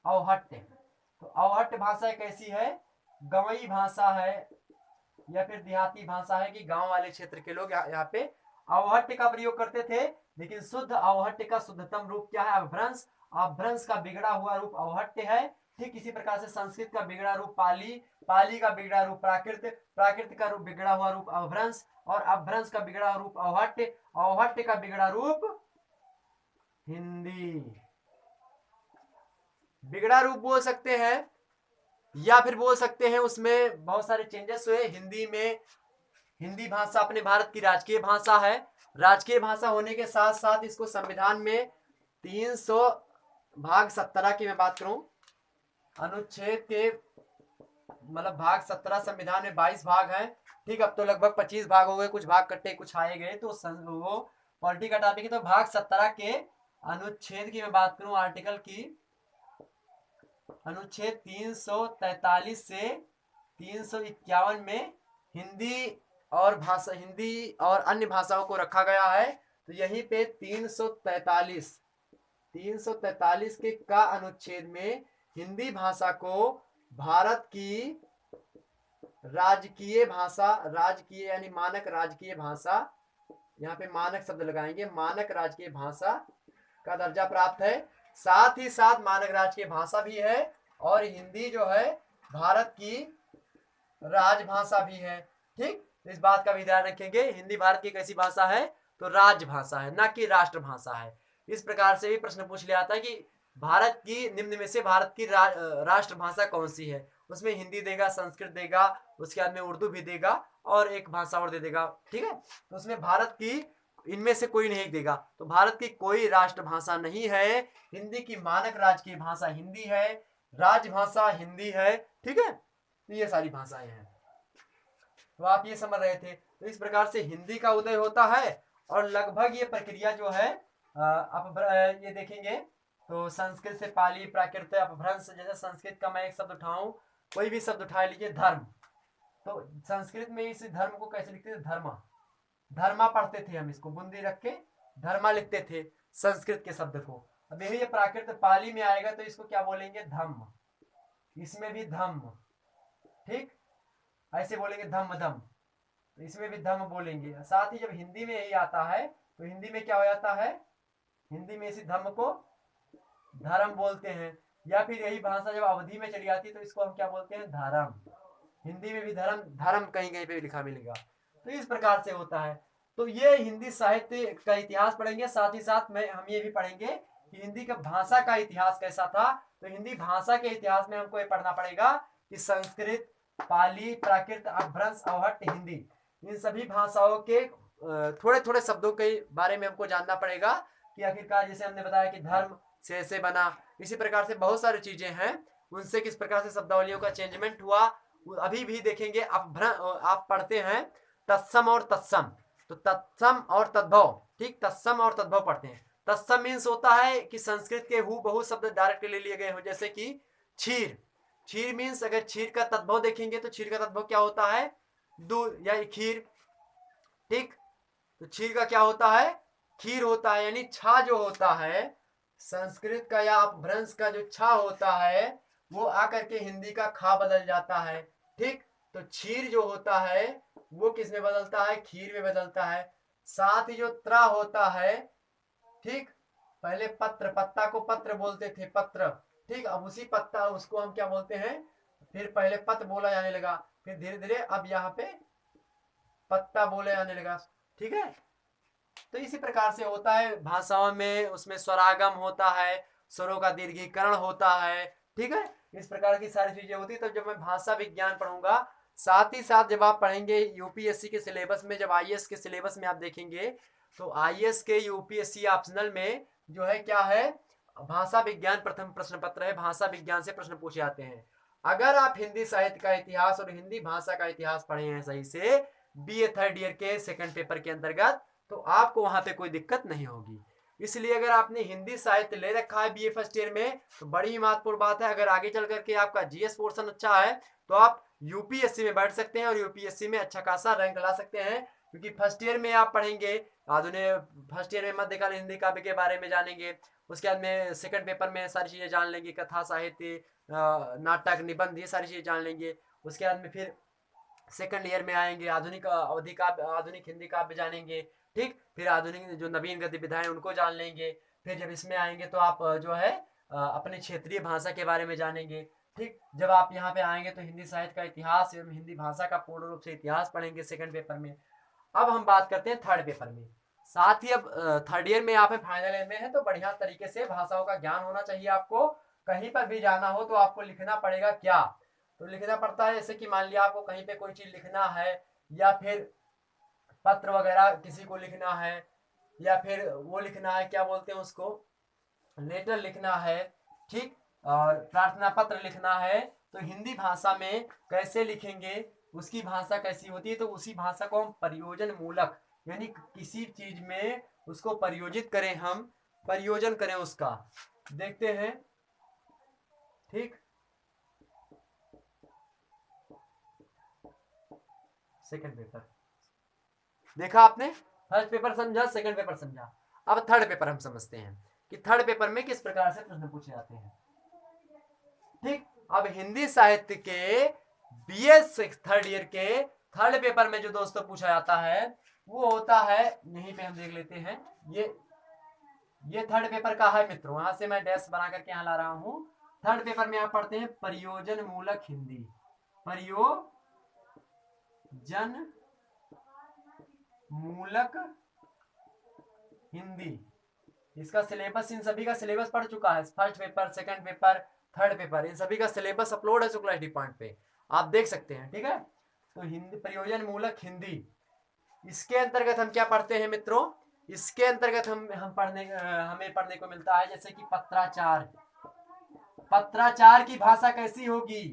अवहट्ट। तो अवहट्ट भाषा एक ऐसी है, गंवई भाषा है या फिर देहाती भाषा है कि गांव वाले क्षेत्र के लोग यहाँ पे अवहट्ट का प्रयोग करते थे। लेकिन शुद्ध अवहट्ट का शुद्धतम रूप क्या है, अपभ्रंश। अपभ्रंश का बिगड़ा हुआ रूप अवहट्ट है। ठीक इसी प्रकार से संस्कृत का बिगड़ा रूप पाली, पाली का बिगड़ा रूप प्राकृत, प्राकृत का रूप बिगड़ा हुआ रूप अपभ्रंश, और अपभ्रंश का बिगड़ा रूप अवहट्ट, अवहट्ट का बिगड़ा रूप हिंदी। बिगड़ा रूप बोल सकते हैं, या फिर बोल सकते हैं उसमें बहुत सारे चेंजेस हुए हिंदी में। हिंदी भाषा अपने भारत की राजकीय भाषा है। राजकीय भाषा होने के साथ साथ इसको संविधान में 300 भाग 17 की मैं बात करूं, अनुच्छेद के मतलब भाग 17, संविधान में 22 भाग हैं। ठीक, अब तो लगभग 25 भाग हो गए, कुछ भाग कट्टे कुछ आए गए, तो वो पॉलिटी का टॉपिक है। तो भाग 17 के अनुच्छेद की मैं बात करूं, आर्टिकल की, अनुच्छेद 343 से 351 में हिंदी और भाषा, हिंदी और अन्य भाषाओं को रखा गया है। तो यहीं पे 343 के का अनुच्छेद में हिंदी भाषा को भारत की राजकीय भाषा, राजकीय यानी मानक राजकीय भाषा, यहाँ पे मानक शब्द लगाएंगे, मानक राजकीय भाषा का दर्जा प्राप्त है। साथ ही साथ मानक राजकीय भाषा भी है, और हिंदी जो है भारत की राजभाषा भी है। ठीक, इस बात का भी ध्यान रखेंगे, हिंदी भारत की कैसी भाषा है, तो राजभाषा है, ना कि राष्ट्रभाषा है। इस प्रकार से भी प्रश्न पूछ लिया जाता है कि भारत की निम्न में से भारत की राष्ट्रभाषा कौन सी है। उसमें हिंदी देगा, संस्कृत देगा, उसके बाद में उर्दू भी देगा, और एक भाषा और दे देगा। ठीक है, तो उसमें भारत की इनमें से कोई नहीं देगा। तो भारत की कोई राष्ट्रभाषा नहीं है। हिंदी की मानक राजकीय भाषा हिंदी है, राजभाषा हिंदी है। ठीक है, तो ये सारी भाषाएं हैं। तो आप ये समझ रहे थे। तो इस प्रकार से हिंदी का उदय होता है, और लगभग ये प्रक्रिया जो है आप ये देखेंगे तो संस्कृत से पाली, प्राकृत, अपभ्रंश। जैसे संस्कृत का मैं एक शब्द उठाऊं, कोई भी शब्द उठा लीजिए, धर्म। तो संस्कृत में इस धर्म को कैसे लिखते थे, धर्मा। धर्मा पढ़ते थे हम, इसको बुंदी रख के धर्मा लिखते थे संस्कृत के शब्द को। अब यही ये प्राकृत पाली में आएगा तो इसको क्या बोलेंगे, धम्म। इसमें भी धम्म। ठीक, ऐसे बोलेंगे धम्म धम। तो इसमें भी धम बोलेंगे। साथ ही जब हिंदी में यही आता है तो हिंदी में क्या हो जाता है, हिंदी में इसी धम को धर्म बोलते हैं। या फिर यही भाषा जब अवधि में चली आती है तो इसको हम क्या बोलते हैं, धर्म। हिंदी में भी धर्म धर्म कहीं कहीं पे लिखा मिलेगा। तो इस प्रकार से होता है। तो ये हिंदी साहित्य का इतिहास पढ़ेंगे, साथ ही साथ में हम ये भी पढ़ेंगे कि हिंदी का भाषा का इतिहास कैसा था। तो हिंदी भाषा के इतिहास में हमको ये पढ़ना पड़ेगा कि संस्कृत, पाली, प्राकृत, अपभ्रंश, अवहट्ट, हिंदी, इन सभी भाषाओं के थोड़े थोड़े शब्दों के बारे में हमको जानना पड़ेगा कि आखिरकार जैसे हमने बताया कि धर्म से बना, इसी प्रकार से बहुत सारी चीजें हैं, उनसे किस प्रकार से शब्दावलियों का चेंजमेंट हुआ अभी भी देखेंगे। आप पढ़ते हैं तत्सम और तत्सम, तो तत्सम और तद्भव, ठीक, तत्सम और तद्भव पढ़ते हैं। तत्सम मीन्स होता है कि संस्कृत के हु बहु शब्द डायरेक्ट ले लिए गए हो, जैसे कि क्षीर। क्षीर मीन्स अगर क्षीर का तद्भव देखेंगे तो क्षीर का तद्भव क्या होता है, दूध या खीर, ठीक। तो क्षीर का क्या होता है, खीर होता है, यानी छा जो होता है संस्कृत का या अपभ्रंश का जो छा होता है वो आकर के हिंदी का खा बदल जाता है, ठीक। तो क्षीर जो होता है वो किस में बदलता है, खीर में बदलता है। साथ ही जो त्रा होता है, ठीक, पहले पत्र, पत्ता को पत्र बोलते थे, पत्र, ठीक, अब उसी पत्ता उसको हम क्या बोलते हैं, फिर पहले पत्र बोला जाने लगा, फिर धीरे धीरे अब यहाँ पे पत्ता बोले जाने लगा, ठीक है। तो इसी प्रकार से होता है भाषाओं में, उसमें स्वरागम होता है, स्वरों का दीर्घीकरण होता है, ठीक है। इस प्रकार की सारी चीजें होती है। तो जब मैं भाषा विज्ञान पढ़ूंगा, साथ ही साथ जब आप पढ़ेंगे यूपीएससी के सिलेबस में, जब आईएएस के सिलेबस में आप देखेंगे तो आईएएस के यूपीएससी ऑप्शनल में जो है क्या है, भाषा विज्ञान प्रथम प्रश्न पत्र है, भाषा विज्ञान से प्रश्न पूछे जाते हैं। अगर आप हिंदी साहित्य का इतिहास और हिंदी भाषा का इतिहास पढ़े हैं सही से बीए थर्ड ईयर के सेकंड पेपर के अंतर्गत, तो आपको वहां पे कोई दिक्कत नहीं होगी। इसलिए अगर आपने हिंदी साहित्य ले रखा है बीए फर्स्ट ईयर में तो बड़ी महत्वपूर्ण बात है, अगर आगे चल करके आपका जीएस पोर्शन अच्छा है तो आप यूपीएससी में बैठ सकते हैं और यूपीएससी में अच्छा खासा रैंक ला सकते हैं। क्योंकि फर्स्ट ईयर में आप पढ़ेंगे आधुनिक, फर्स्ट ईयर में मध्यकालीन हिंदी काव्य के बारे में जानेंगे, उसके बाद में सेकंड पेपर में सारी चीजें जान लेंगे, कथा साहित्य, नाटक, निबंध, ये सारी चीजें जान लेंगे। उसके बाद में फिर सेकंड ईयर में आएंगे आधुनिक अवधि काव्य, आधुनिक हिंदी काव्य जानेंगे, ठीक, फिर आधुनिक जो नवीन गतिविधाएं उनको जान लेंगे। फिर जब इसमें आएंगे तो आप जो है अपने क्षेत्रीय भाषा के बारे में जानेंगे, ठीक। जब आप यहाँ पे आएंगे तो हिंदी साहित्य का इतिहास एवं हिंदी भाषा का पूर्ण रूप से इतिहास पढ़ेंगे सेकंड पेपर में। अब हम बात करते हैं थर्ड पेपर में। साथ ही अब थर्ड ईयर में आप फाइनल ईयर में है तो बढ़िया तरीके से भाषाओं का ज्ञान होना चाहिए आपको। कहीं पर भी जाना हो तो आपको लिखना पड़ेगा क्या, तो लिखना पड़ता है जैसे कि मान लिया आपको कहीं पे कोई चीज लिखना है, या फिर पत्र वगैरह किसी को लिखना है, या फिर वो लिखना है क्या बोलते हैं उसको, लेटर लिखना है, ठीक, और प्रार्थना पत्र लिखना है, तो हिंदी भाषा में कैसे लिखेंगे, उसकी भाषा कैसी होती है, तो उसी भाषा को हम प्रयोजन मूलक, यानी किसी चीज में उसको प्रयोजित करें, हम प्रयोजन करें उसका, देखते हैं, ठीक। सेकंड पेपर देखा आपने, फर्स्ट पेपर समझा, सेकंड पेपर समझा। अब थर्ड पेपर हम समझते हैं कि थर्ड पेपर में किस प्रकार से प्रश्न पूछे जाते हैं, ठीक। अब हिंदी साहित्य के बीएस थर्ड ईयर के थर्ड पेपर में जो दोस्तों पूछा जाता है वो होता है, यहीं पे हम देख लेते हैं, ये थर्ड पेपर का है मित्रों, वहां से मैं डैश बना करके यहाँ ला रहा हूं। थर्ड पेपर में आप पढ़ते हैं प्रयोजन मूलक हिंदी, प्रयोजन मूलक हिंदी। इसका सिलेबस, इन सभी का सिलेबस पढ़ चुका है, first paper, second paper, third paper, इन सभी का सिलेबस अपलोड है शुक्ला डी पॉइंट पे, आप देख सकते हैं, ठीक है। तो हिंदी, प्रयोजन मूलक हिंदी, इसके अंतर्गत हम क्या पढ़ते हैं मित्रों, इसके अंतर्गत हमें पढ़ने को मिलता है जैसे कि पत्राचार। पत्राचार की भाषा कैसी होगी,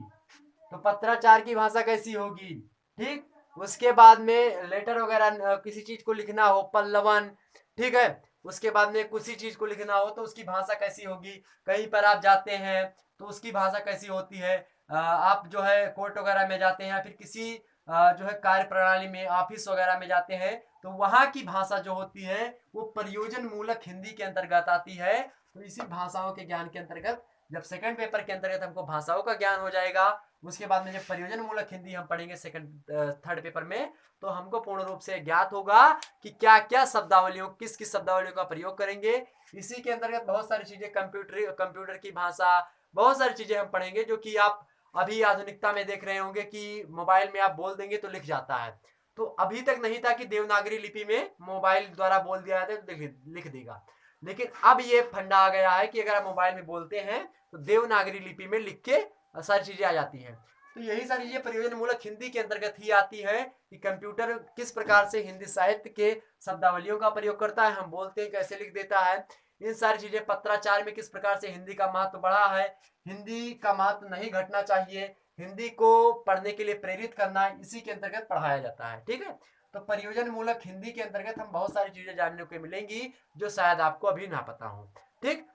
तो पत्राचार की भाषा कैसी होगी, ठीक। उसके बाद में लेटर वगैरह किसी चीज को लिखना हो, पल्लवन, ठीक है। उसके बाद में किसी चीज को लिखना हो तो उसकी भाषा कैसी होगी, कहीं पर आप जाते हैं तो उसकी भाषा कैसी होती है, आप जो है कोर्ट वगैरह में जाते हैं या फिर किसी जो है कार्य प्रणाली में, ऑफिस वगैरह में जाते हैं तो वहां की भाषा जो होती है वो प्रयोजन मूलक हिंदी के अंतर्गत आती है। तो इसी भाषाओं के ज्ञान के अंतर्गत जब सेकंड पेपर के अंतर्गत हमको भाषाओं का ज्ञान हो जाएगा उसके बाद में जब प्रयोजन मूलक हिंदी हम पढ़ेंगे थर्ड पेपर में, तो हमको पूर्ण रूप से ज्ञात होगा कि क्या क्या शब्दावलियों, किस किस शब्दावलियों का प्रयोग करेंगे। इसी के अंतर्गत बहुत सारी चीजें, कंप्यूटर की भाषा, बहुत सारी चीजें हम पढ़ेंगे जो कि आप अभी आधुनिकता में देख रहे होंगे कि मोबाइल में आप बोल देंगे तो लिख जाता है। तो अभी तक नहीं था कि देवनागरी लिपि में मोबाइल द्वारा बोल दिया जाता है तो लिख देगा, लेकिन अब ये फंडा आ गया है कि अगर आप मोबाइल में बोलते हैं तो देवनागरी लिपि में लिख के सारी चीजें आ जाती हैं। तो यही सारी चीजें प्रयोजन मूलक हिंदी के अंतर्गत ही आती है कि कंप्यूटर किस प्रकार से हिंदी साहित्य के शब्दावलियों का प्रयोग करता है, हम बोलते हैं कैसे लिख देता है। इन सारी चीजें, पत्राचार में किस प्रकार से हिंदी का महत्व बढ़ा है, हिंदी का महत्व नहीं घटना चाहिए, हिंदी को पढ़ने के लिए प्रेरित करना, इसी के अंतर्गत पढ़ाया जाता है। ठीक है, तो प्रयोजन मूलक हिंदी के अंतर्गत हम बहुत सारी चीजें जानने को मिलेंगी जो शायद आपको अभी ना पता हो। ठीक,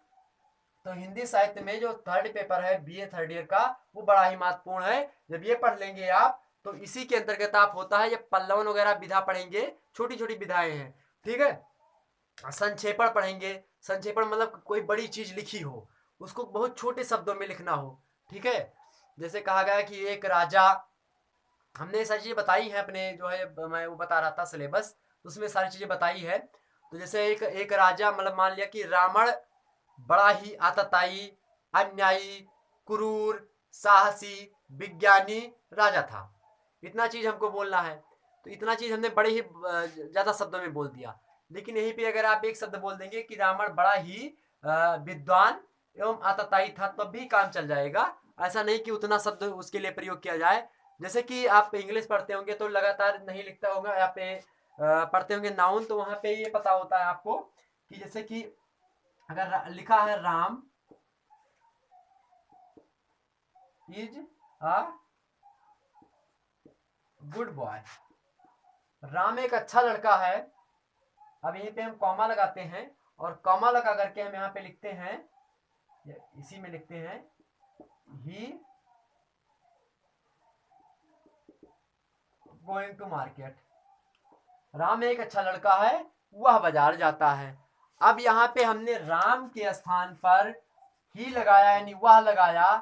तो हिंदी साहित्य में जो थर्ड पेपर है बीए थर्ड ईयर का, वो बड़ा ही महत्वपूर्ण है। जब ये पढ़ लेंगे आप, तो इसी के अंतर्गत आप होता है ये पल्लवन वगैरह विधा पढ़ेंगे, छोटी छोटी विधाएं हैं। ठीक है, संक्षेपण पढ़ेंगे। संक्षेपण मतलब कोई बड़ी चीज लिखी हो, उसको बहुत छोटे शब्दों में लिखना हो। ठीक है, जैसे कहा गया कि एक राजा, हमने ये सारी चीजें बताई है अपने, जो है मैं वो बता रहा था सिलेबस, उसमें सारी चीजें बताई है। तो जैसे एक एक राजा, मतलब मान लिया कि रावण बड़ा ही आतताई, अन्यायी, क्रूर, साहसी, विज्ञानी राजा था। इतना चीज हमको बोलना है, तो इतना चीज हमने बड़े ही ज्यादा शब्दों में बोल दिया। लेकिन यहीं पे अगर आप एक शब्द बोल देंगे कि रावण बड़ा ही विद्वान एवं आतताई था, तब भी काम चल जाएगा। ऐसा नहीं कि उतना शब्द उसके लिए प्रयोग किया जाए। जैसे कि आप इंग्लिश पढ़ते होंगे तो लगातार नहीं लिखता होगा, यहाँ पे पढ़ते होंगे नाउन, तो वहां पे ये पता होता है आपको कि जैसे कि अगर लिखा है Ram is a good boy, Ram एक अच्छा लड़का है। अब यहीं पे हम कॉमा लगाते हैं, और कॉमा लगा करके हम यहाँ पे लिखते हैं, इसी में लिखते हैं he going to market. Ram एक अच्छा लड़का है, वह बाजार जाता है। अब यहाँ पे हमने राम के स्थान पर ही लगाया, यानी वह लगाया,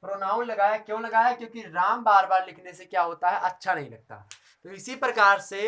प्रोनाउन लगाया। क्यों लगाया? क्योंकि राम बार बार लिखने से क्या होता है, अच्छा नहीं लगता। तो इसी प्रकार से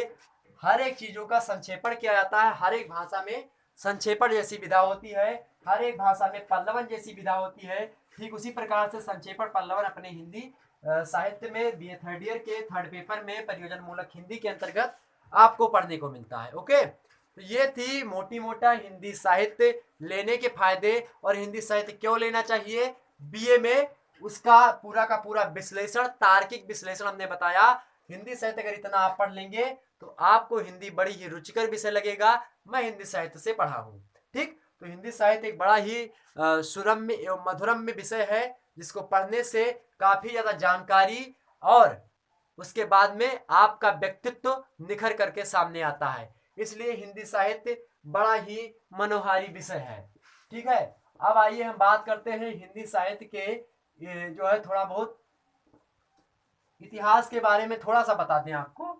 हर एक चीजों का संक्षेपण किया जाता है। हर एक भाषा में संक्षेपण जैसी विधा होती है, हर एक भाषा में पल्लवन जैसी विधा होती है। ठीक उसी प्रकार से संक्षेपण पल्लवन अपने हिंदी साहित्य में बीए थर्ड ईयर के थर्ड पेपर में प्रयोजन मूलक हिंदी के अंतर्गत आपको पढ़ने को मिलता है। ओके, तो ये थी मोटी मोटा हिंदी साहित्य लेने के फायदे, और हिंदी साहित्य क्यों लेना चाहिए बीए में, उसका पूरा का पूरा विश्लेषण, तार्किक विश्लेषण हमने बताया। हिंदी साहित्य अगर इतना आप पढ़ लेंगे तो आपको हिंदी बड़ी ही रुचिकर विषय लगेगा। मैं हिंदी साहित्य से पढ़ा हूँ। ठीक, तो हिंदी साहित्य एक बड़ा ही सुरम्य एवं मधुरम्य विषय है, जिसको पढ़ने से काफी ज्यादा जानकारी और उसके बाद में आपका व्यक्तित्व निखर करके सामने आता है। इसलिए हिंदी साहित्य बड़ा ही मनोहारी विषय है। ठीक है, अब आइए हम बात करते हैं हिंदी साहित्य के जो है थोड़ा बहुत इतिहास के बारे में, थोड़ा सा बताते हैं आपको।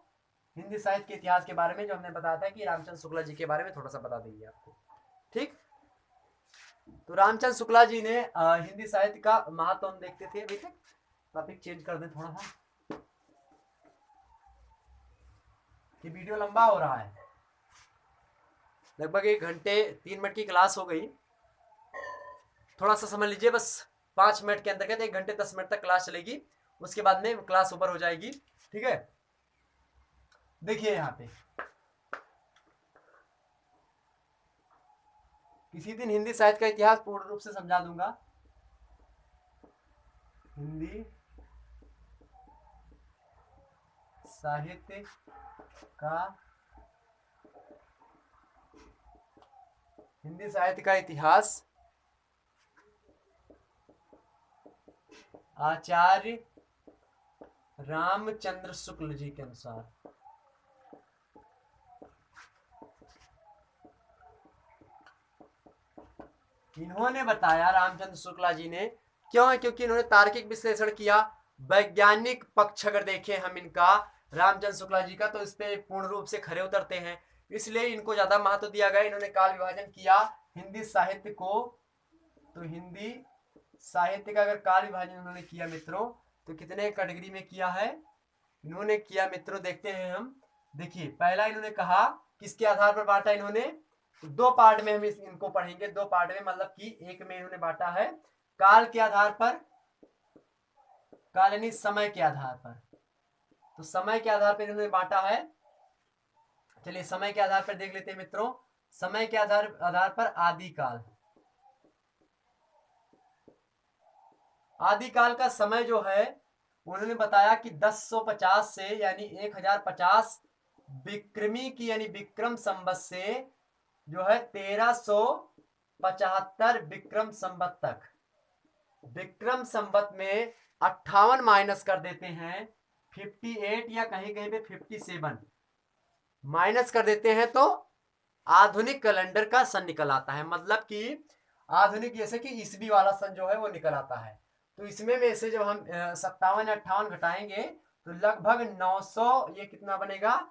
हिंदी साहित्य के इतिहास के बारे में जो हमने बताया था कि रामचंद्र शुक्ला जी के बारे में थोड़ा सा बता देंगे आपको। ठीक, तो रामचंद्र शुक्ला जी ने हिंदी साहित्य का महत्व हम देखते थे। अभी तक टॉपिक चेंज कर दें थोड़ा सा, ये वीडियो लंबा हो रहा है, लगभग 1 घंटे 3 मिनट की क्लास हो गई। थोड़ा सा समझ लीजिए, बस 5 मिनट के अंतर्गत 1 घंटे 10 मिनट तक क्लास चलेगी, उसके बाद में क्लास ओवर हो जाएगी। ठीक है, देखिए यहाँ पे किसी दिन हिंदी साहित्य का इतिहास पूर्ण रूप से समझा दूंगा। हिंदी साहित्य का इतिहास आचार्य रामचंद्र शुक्ल जी के अनुसार। इन्होंने बताया, रामचंद्र शुक्ला जी ने, क्यों है? क्योंकि इन्होंने तार्किक विश्लेषण किया। वैज्ञानिक पक्ष अगर देखें हम इनका, रामचंद्र शुक्ला जी का, तो इस पे पूर्ण रूप से खरे उतरते हैं, इसलिए इनको ज्यादा महत्व दिया गया। इन्होंने काल विभाजन किया हिंदी साहित्य को, तो हिंदी साहित्य का अगर काल विभाजन उन्होंने किया मित्रों, तो कितने कैटेगरी में किया है इन्होंने किया मित्रों, देखते हैं हम। देखिए पहला इन्होंने कहा किसके आधार पर बांटा इन्होंने, दो पार्ट में हम इनको पढ़ेंगे, दो पार्ट में, मतलब कि एक में इन्होंने बांटा है काल के आधार पर, काल यानी समय के आधार पर, तो समय के आधार पर इन्होंने बांटा है। चलिए समय के आधार पर देख लेते हैं मित्रों। समय के आधार पर आदिकाल, आदिकाल का समय जो है उन्होंने बताया कि 1050 से यानी 1050 विक्रमी की यानी विक्रम संवत से जो है 1375 विक्रम संवत तक। विक्रम संवत में 58 माइनस कर देते हैं 58 या कहीं कहीं पे 57 माइनस कर देते हैं तो आधुनिक कैलेंडर का सन निकल आता है। मतलब कि आधुनिक जैसे कि ईसवी वाला सन जो है वो निकल आता है। तो इसमें में से जब हम 57 या 58 घटाएंगे तो लगभग 900, ये कितना बनेगा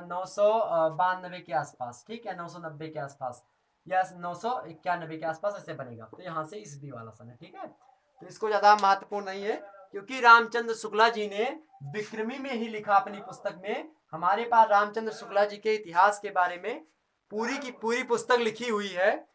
992 के आसपास, ठीक है, 990 के आसपास या 991 के आसपास ऐसे बनेगा। तो यहाँ से ईसवी वाला सन है, ठीक है। तो इसको ज्यादा महत्वपूर्ण नहीं है क्योंकि रामचंद्र शुक्ला जी ने विक्रमी में ही लिखा अपनी पुस्तक में। हमारे पास रामचंद्र शुक्ला जी के इतिहास के बारे में पूरी की पूरी पुस्तक लिखी हुई है।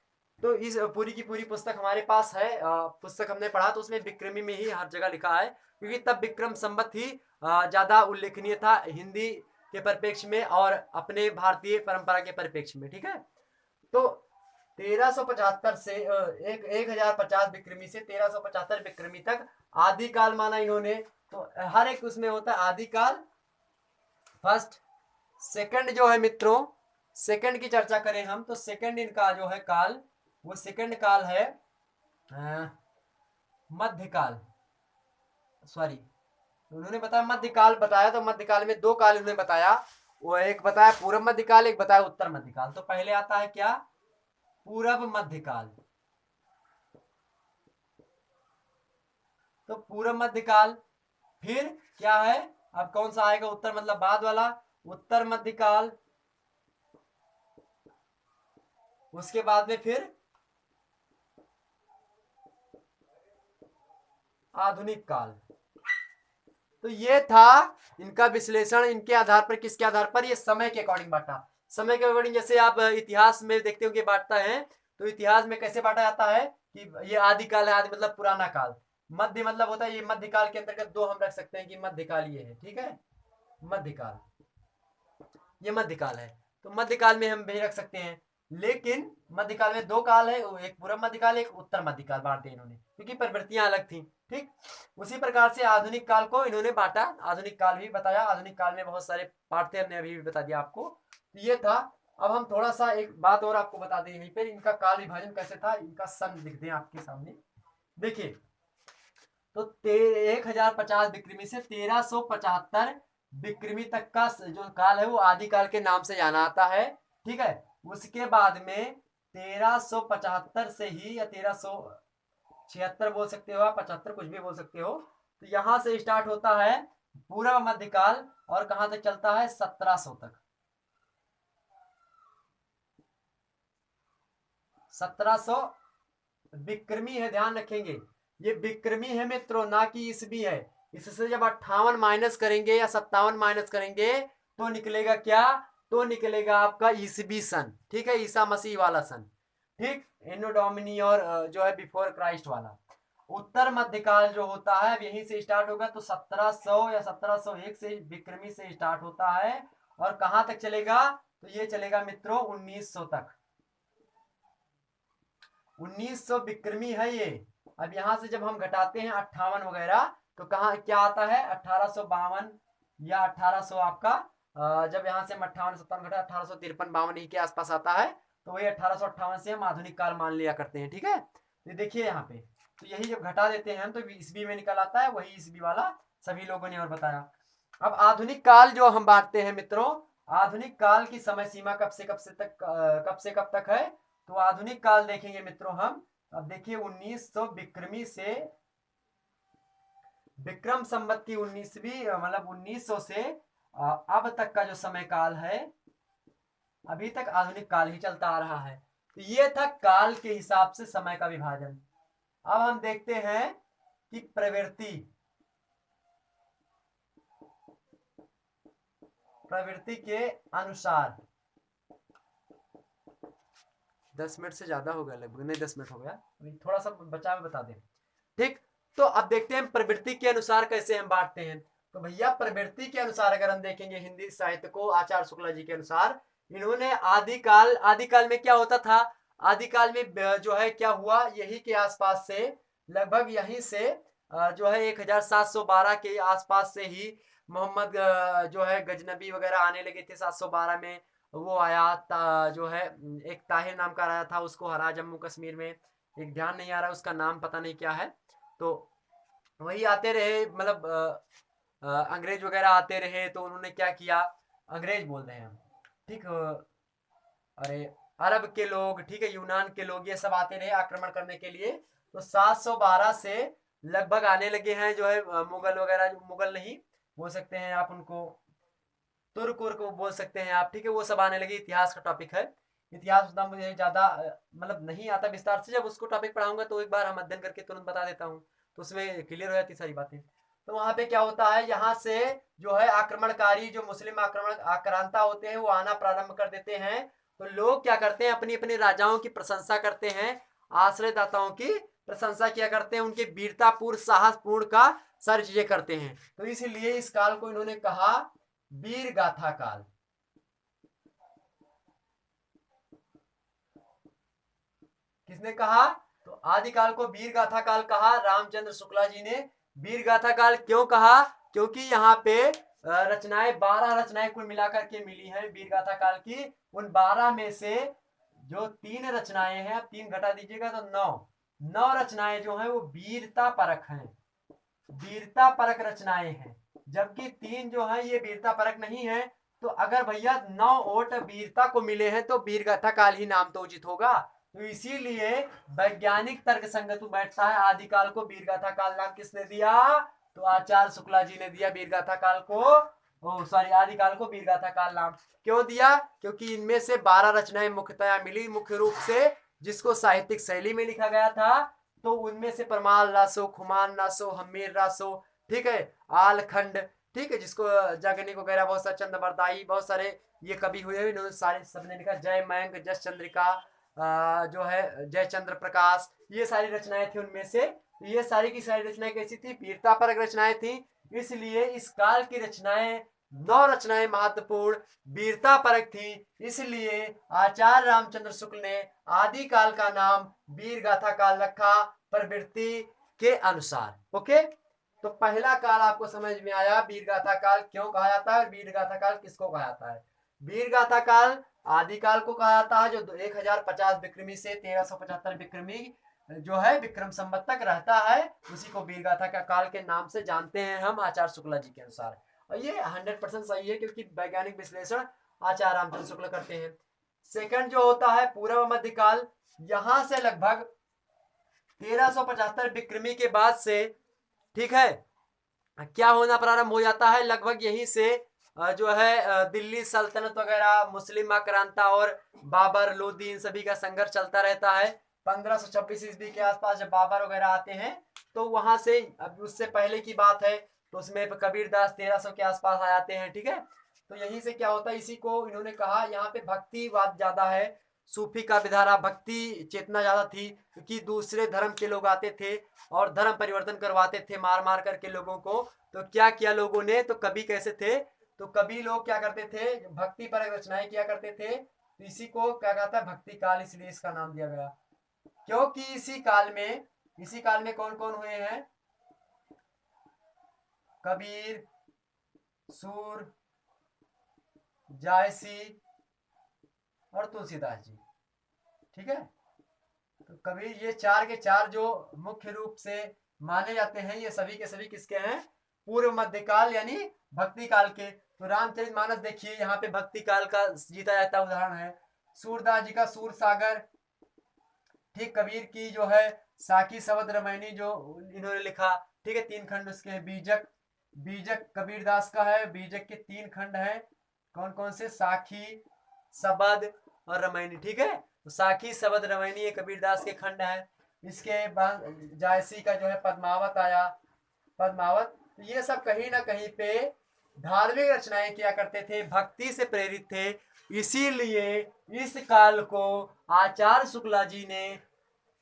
तो इस पूरी की पूरी पुस्तक हमारे पास है, पुस्तक हमने पढ़ा तो उसमें विक्रमी में ही हर जगह लिखा है क्योंकि तब विक्रम संवत ही ज्यादा उल्लेखनीय था हिंदी के परिप्रेक्ष्य में और अपने भारतीय परंपरा के परिप्रेक्ष्य में, ठीक है। तो 1375 से 1050 विक्रमी से 1375 विक्रमी तक आदिकाल माना इन्होंने। तो हर एक उसमें होता है आदिकाल, फर्स्ट, सेकंड जो है मित्रों, सेकंड की चर्चा करें हम तो सेकंड इनका जो है काल, वो सेकंड काल है मध्यकाल, सॉरी उन्होंने बताया मध्यकाल बताया, तो मध्यकाल में दो काल उन्होंने बताया, वो एक बताया पूर्व मध्यकाल, एक बताया उत्तर मध्यकाल। तो पहले आता है क्या, पूर्व मध्यकाल। तो पूर्व मध्यकाल, फिर क्या है, अब कौन सा आएगा उत्तर, मतलब बाद वाला, उत्तर मध्यकाल। उसके बाद में फिर आधुनिक काल। तो ये था इनका विश्लेषण, इनके आधार पर, किसके आधार पर, ये समय के अकॉर्डिंग बांटा। समय के अकॉर्डिंग जैसे आप इतिहास में देखते हो कि बांटता है, तो इतिहास में कैसे बांटा जाता है कि ये आदिकाल है, आदि मतलब पुराना काल, मध्य मतलब होता है, ये मध्यकाल के अंतर्गत दो हम रख सकते हैं कि मध्यकाल ये है, ठीक है, मध्यकाल, ये मध्यकाल है। तो मध्यकाल में हम भी रख सकते हैं, लेकिन मध्यकाल में दो काल है, एक पूर्व मध्यकाल एक उत्तर मध्यकाल बांटे इन्होंने क्योंकि प्रवृत्तियां अलग थी, ठीक। उसी प्रकार से आधुनिक काल को इन्होंने बांटा, आधुनिक काल भी बताया, आधुनिक काल में बहुत सारे पार्ट थे, हमने अभी भी बता दिया आपको। तो ये था। अब हम थोड़ा सा एक बात और आपको बता दें यहीं पर, इनका काल विभाजन कैसे था, इनका सन लिख दें आपके सामने, देखिए। तो 1050 विक्रमी से 1375 विक्रमी तक का जो काल है वो आदिकाल के नाम से जाना आता है, ठीक है। उसके बाद में 1375 से ही, या 1376 बोल सकते हो आप, 75 कुछ भी बोल सकते हो, तो यहां से स्टार्ट होता है पूर्व मध्यकाल और कहां तक चलता है 1700 तक। 1700 विक्रमी है, ध्यान रखेंगे ये विक्रमी है मित्रों, ना कि ईसवी है। इससे जब 58 माइनस करेंगे या 57 माइनस करेंगे तो निकलेगा क्या, तो निकलेगा आपका ईसवी सन, ठीक है, ईसा मसीह वाला सन, ठीक, एनो डोमिनी और जो है बिफोर क्राइस्ट वाला। उत्तर मध्यकाल जो होता है यहीं से स्टार्ट होगा, तो 1700 या 1701 से विक्रमी से स्टार्ट होता है और कहां तक चलेगा, तो ये चलेगा मित्रों 1900 तक, 1900 विक्रमी है ये। अब यहां से जब हम घटाते हैं 58 वगैरह तो कहाँ क्या आता है 1852 या 1800 आपका, जब यहां से हम 58 57 घटा 1853 52 के आसपास आता है, तो वही 1858 से हम आधुनिक काल मान लिया करते हैं, ठीक है। तो देखिए यहाँ पे, तो यही जब घटा देते हैं हम तो ईसवी में निकल आता है, वही ईसवी वाला सभी लोगों ने और बताया। अब आधुनिक काल जो हम बांटते हैं मित्रों, आधुनिक काल की समय सीमा कब से कब तक है, तो आधुनिक काल देखेंगे मित्रों हम। अब देखिए 1900 विक्रमी से विक्रम संवत की 19वीं मतलब 1900 से अब तक का जो समय काल है, अभी तक आधुनिक काल ही चलता आ रहा है। तो ये था काल के हिसाब से समय का विभाजन। अब हम देखते हैं कि प्रवृत्ति, प्रवृत्ति के अनुसार। 10 मिनट से ज्यादा हो गया लगभग, नहीं 10 मिनट हो गया, थोड़ा सा बचा में बता दें। ठीक, तो अब देखते हैं प्रवृत्ति के अनुसार कैसे हम बांटते हैं। तो भैया प्रवृत्ति के अनुसार अगर हम देखेंगे हिंदी साहित्य को आचार्य शुक्ला जी के अनुसार, इन्होंने आदिकाल में क्या होता था, आदिकाल में जो है क्या हुआ, यही के आसपास से लगभग यहीं से जो है 1712 के आसपास से ही मोहम्मद जो है गजनबी वगैरह आने लगे थे। 712 में वो आया जो है एक ताहिर नाम का आया था, उसको हरा जम्मू कश्मीर में, एक ध्यान नहीं आ रहा उसका नाम, पता नहीं क्या है। तो वही आते रहे, मतलब अंग्रेज वगैरह आते रहे, तो उन्होंने क्या किया, अंग्रेज बोल रहे हैं हम, ठीक, अरे अरब के लोग, ठीक है, यूनान के लोग, ये सब आते रहे आक्रमण करने के लिए। तो 712 से लगभग आने लगे हैं जो है मुगल वगैरह, मुगल नहीं बोल सकते हैं आप उनको, तुर्क को बोल सकते हैं आप, ठीक है, वो सब आने लगे। इतिहास का टॉपिक है, इतिहास उतना मुझे ज्यादा मतलब नहीं आता विस्तार से, जब उसको टॉपिक पढ़ाऊंगा तो एक बार हम अध्ययन करके तुरंत बता देता हूँ, तो उसमें क्लियर हो जाती सारी बातें। तो वहां पे क्या होता है, यहाँ से जो है आक्रमणकारी जो मुस्लिम आक्रांता होते हैं वो आना प्रारंभ कर देते हैं। तो लोग क्या करते हैं, अपनी अपनी राजाओं की प्रशंसा करते हैं, आश्रयदाताओं की प्रशंसा किया करते हैं, उनके वीरतापूर्ण साहसपूर्ण का सारी चीजें करते हैं। तो इसलिए इस काल को इन्होंने कहा वीर गाथा काल। किसने कहा, तो आदिकाल को वीर गाथा काल कहा, रामचंद्र शुक्ला जी ने। वीर गाथा काल क्यों कहा, क्योंकि यहाँ पे रचनाएं 12 रचनाएं कुल मिलाकर के मिली हैं वीर गाथा काल की। उन 12 में से जो 3 रचनाएं हैं, 3 घटा दीजिएगा तो 9 रचनाएं जो हैं वो वीरता परक हैं, वीरता परक रचनाएं हैं, जबकि 3 जो है ये वीरता परक नहीं है। तो अगर भैया 9 ओट वीरता को मिले हैं तो वीर गाथा काल ही नाम तो उचित होगा। तो इसीलिए वैज्ञानिक तर्क संगत बैठता है, आदिकाल को वीर गाथा काल नाम किसने दिया, तो आचार्य शुक्ला जी ने दिया वीर गाथा काल को, सॉरी आदिकाल को वीर गाथा काल नाम क्यों दिया, क्योंकि इनमें से 12 रचनाएं मुख्यतया मिली, मुख्य रूप से जिसको साहित्यिक शैली में लिखा गया था। तो उनमें से परमाल रासो, खुमान रासो, हमीर रासो, ठीक है, आलखंड, ठीक है, जिसको जागनिक वगैरह बहुत सारे, चंद्र बरदाई, बहुत सारे ये कवि हुए, इन्होंने सारे सबने लिखा, जय मयंक, जस चंद्रिका, जो है जय चंद्र प्रकाश, ये सारी रचनाएं थी उनमें से। ये सारी की सारी रचनाएं कैसी थी, वीरता परक रचनाएं थी। इसलिए इस काल की रचनाएं 9 रचनाएं महत्वपूर्ण वीरता परक थी, इसलिए आचार्य रामचंद्र शुक्ल ने आदि काल का नाम वीर गाथा काल रखा प्रवृत्ति के अनुसार। ओके, तो पहला काल आपको समझ में आया, वीर गाथा काल क्यों कहा जाता है, वीर गाथा काल किसको कहा जाता है। वीर गाथा काल आदिकाल को कहा जाता है, जो 1050 विक्रमी से 1375 विक्रमी जो है विक्रम संवत तक रहता है, उसी को वीर गाथा का काल के नाम से जानते हैं हम आचार्य शुक्ला जी के अनुसार। और ये 100% सही है, क्योंकि वैज्ञानिक विश्लेषण आचार्य रामचंद्र शुक्ल करते हैं। सेकंड जो होता है पूर्व मध्यकाल, यहां से लगभग 1375 विक्रमी के बाद से, ठीक है, क्या होना प्रारंभ हो जाता है, लगभग यहीं से जो है दिल्ली सल्तनत वगैरह, मुस्लिम आक्रांता और बाबर लोदी, इन सभी का संघर्ष चलता रहता है। 1526 ईस्वी के आसपास जब बाबर वगैरह आते हैं, तो वहां से, अब उससे पहले की बात है, तो उसमें कबीरदास 1300 के आसपास आ जाते हैं, ठीक है। तो यहीं से क्या होता है, इसी को इन्होंने कहा, यहाँ पे भक्तिवाद ज्यादा है, सूफी का विधारा, भक्ति चेतना ज्यादा थी, क्योंकि दूसरे धर्म के लोग आते थे और धर्म परिवर्तन करवाते थे मार मार करके लोगों को। तो क्या किया लोगों ने, तो कवि कैसे थे, तो कवि लोग क्या करते थे, भक्ति पर रचनाएं किया करते थे। तो इसी को क्या कहता है, भक्ति काल, इसलिए इसका नाम दिया गया, क्योंकि इसी काल में कौन कौन हुए हैं, कबीर, सूर, जायसी और तुलसीदास जी, ठीक है। तो कबीर, ये 4 के 4 जो मुख्य रूप से माने जाते हैं, ये सभी के सभी किसके हैं, पूर्व मध्यकाल यानी भक्ति काल के। तो रामचरितमानस देखिए, यहाँ पे भक्ति काल का जीता जाता उदाहरण है। सूरदास जी का सूर सागर, ठीक, कबीर की जो है साकी शबद रामायणी जो इन्होंने लिखा, ठीक है, 3 खंड उसके हैं। बीजक, बीजक कबीरदास का है, बीजक के 3 खंड हैं, कौन कौन से, साखी, शबद और रामायणी, ठीक है। तो साखी शबद रामायणी ये कबीरदास के खंड है। इसके बाद जायसी का जो है पद्मावत आया, पद्मावत। तो ये सब कहीं ना कहीं पे धार्मिक रचनाएं किया करते थे, भक्ति से प्रेरित थे। इसीलिए इस काल को आचार्य शुक्ला जी ने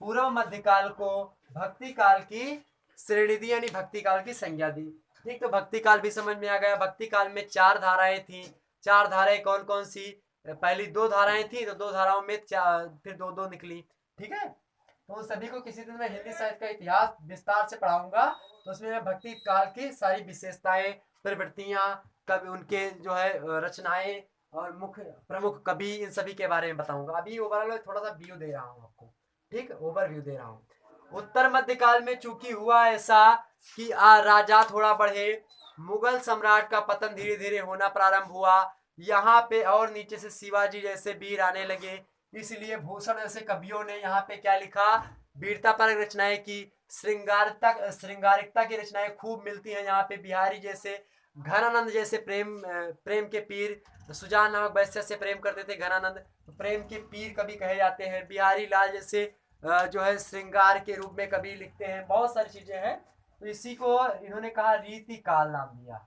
पूर्व मध्यकाल को भक्ति काल की श्रेणी दी, यानी भक्ति काल की संज्ञा दी। ठीक, तो भक्ति काल भी समझ में आ गया। भक्ति काल में 4 धाराएं थी। 4 धाराएं कौन कौन सी? पहली 2 धाराएं थी, तो 2 धाराओं में फिर 2-2 निकली। ठीक है, तो सभी को किसी दिन मैं हिंदी साहित्य का इतिहास विस्तार से पढ़ाऊंगा, तो उसमें मैं भक्ति काल की सारी विशेषताएं, प्रवृत्तियां, कवि उनके जो है रचनाएं और मुख्य प्रमुख कवि, इन सभी के बारे में बताऊंगा। अभी ओवरऑल थोड़ा सा व्यू दे रहा हूँ आपको, ठीक, ओवरव्यू दे रहा हूँ। उत्तर मध्यकाल में चूंकि हुआ ऐसा कि राजा थोड़ा बढ़े, मुगल सम्राट का पतन धीरे धीरे होना प्रारंभ हुआ, यहाँ पे और नीचे से शिवाजी जैसे वीर आने लगे, इसलिए भूषण जैसे कवियों ने यहाँ पे क्या लिखा? वीरता पर रचनाएं की, श्रृंगारिकता की रचनाएं खूब मिलती हैं यहाँ पे। बिहारी जैसे, घनानंद जैसे प्रेम के पीर, सुजान नामक वैश्य से प्रेम करते थे घनानंद, तो प्रेम के पीर कवि कहे जाते हैं। बिहारी लाल जैसे जो है श्रृंगार के रूप में कवि लिखते हैं। बहुत सारी चीजें हैं, तो इसी को इन्होंने कहा रीति काल नाम दिया,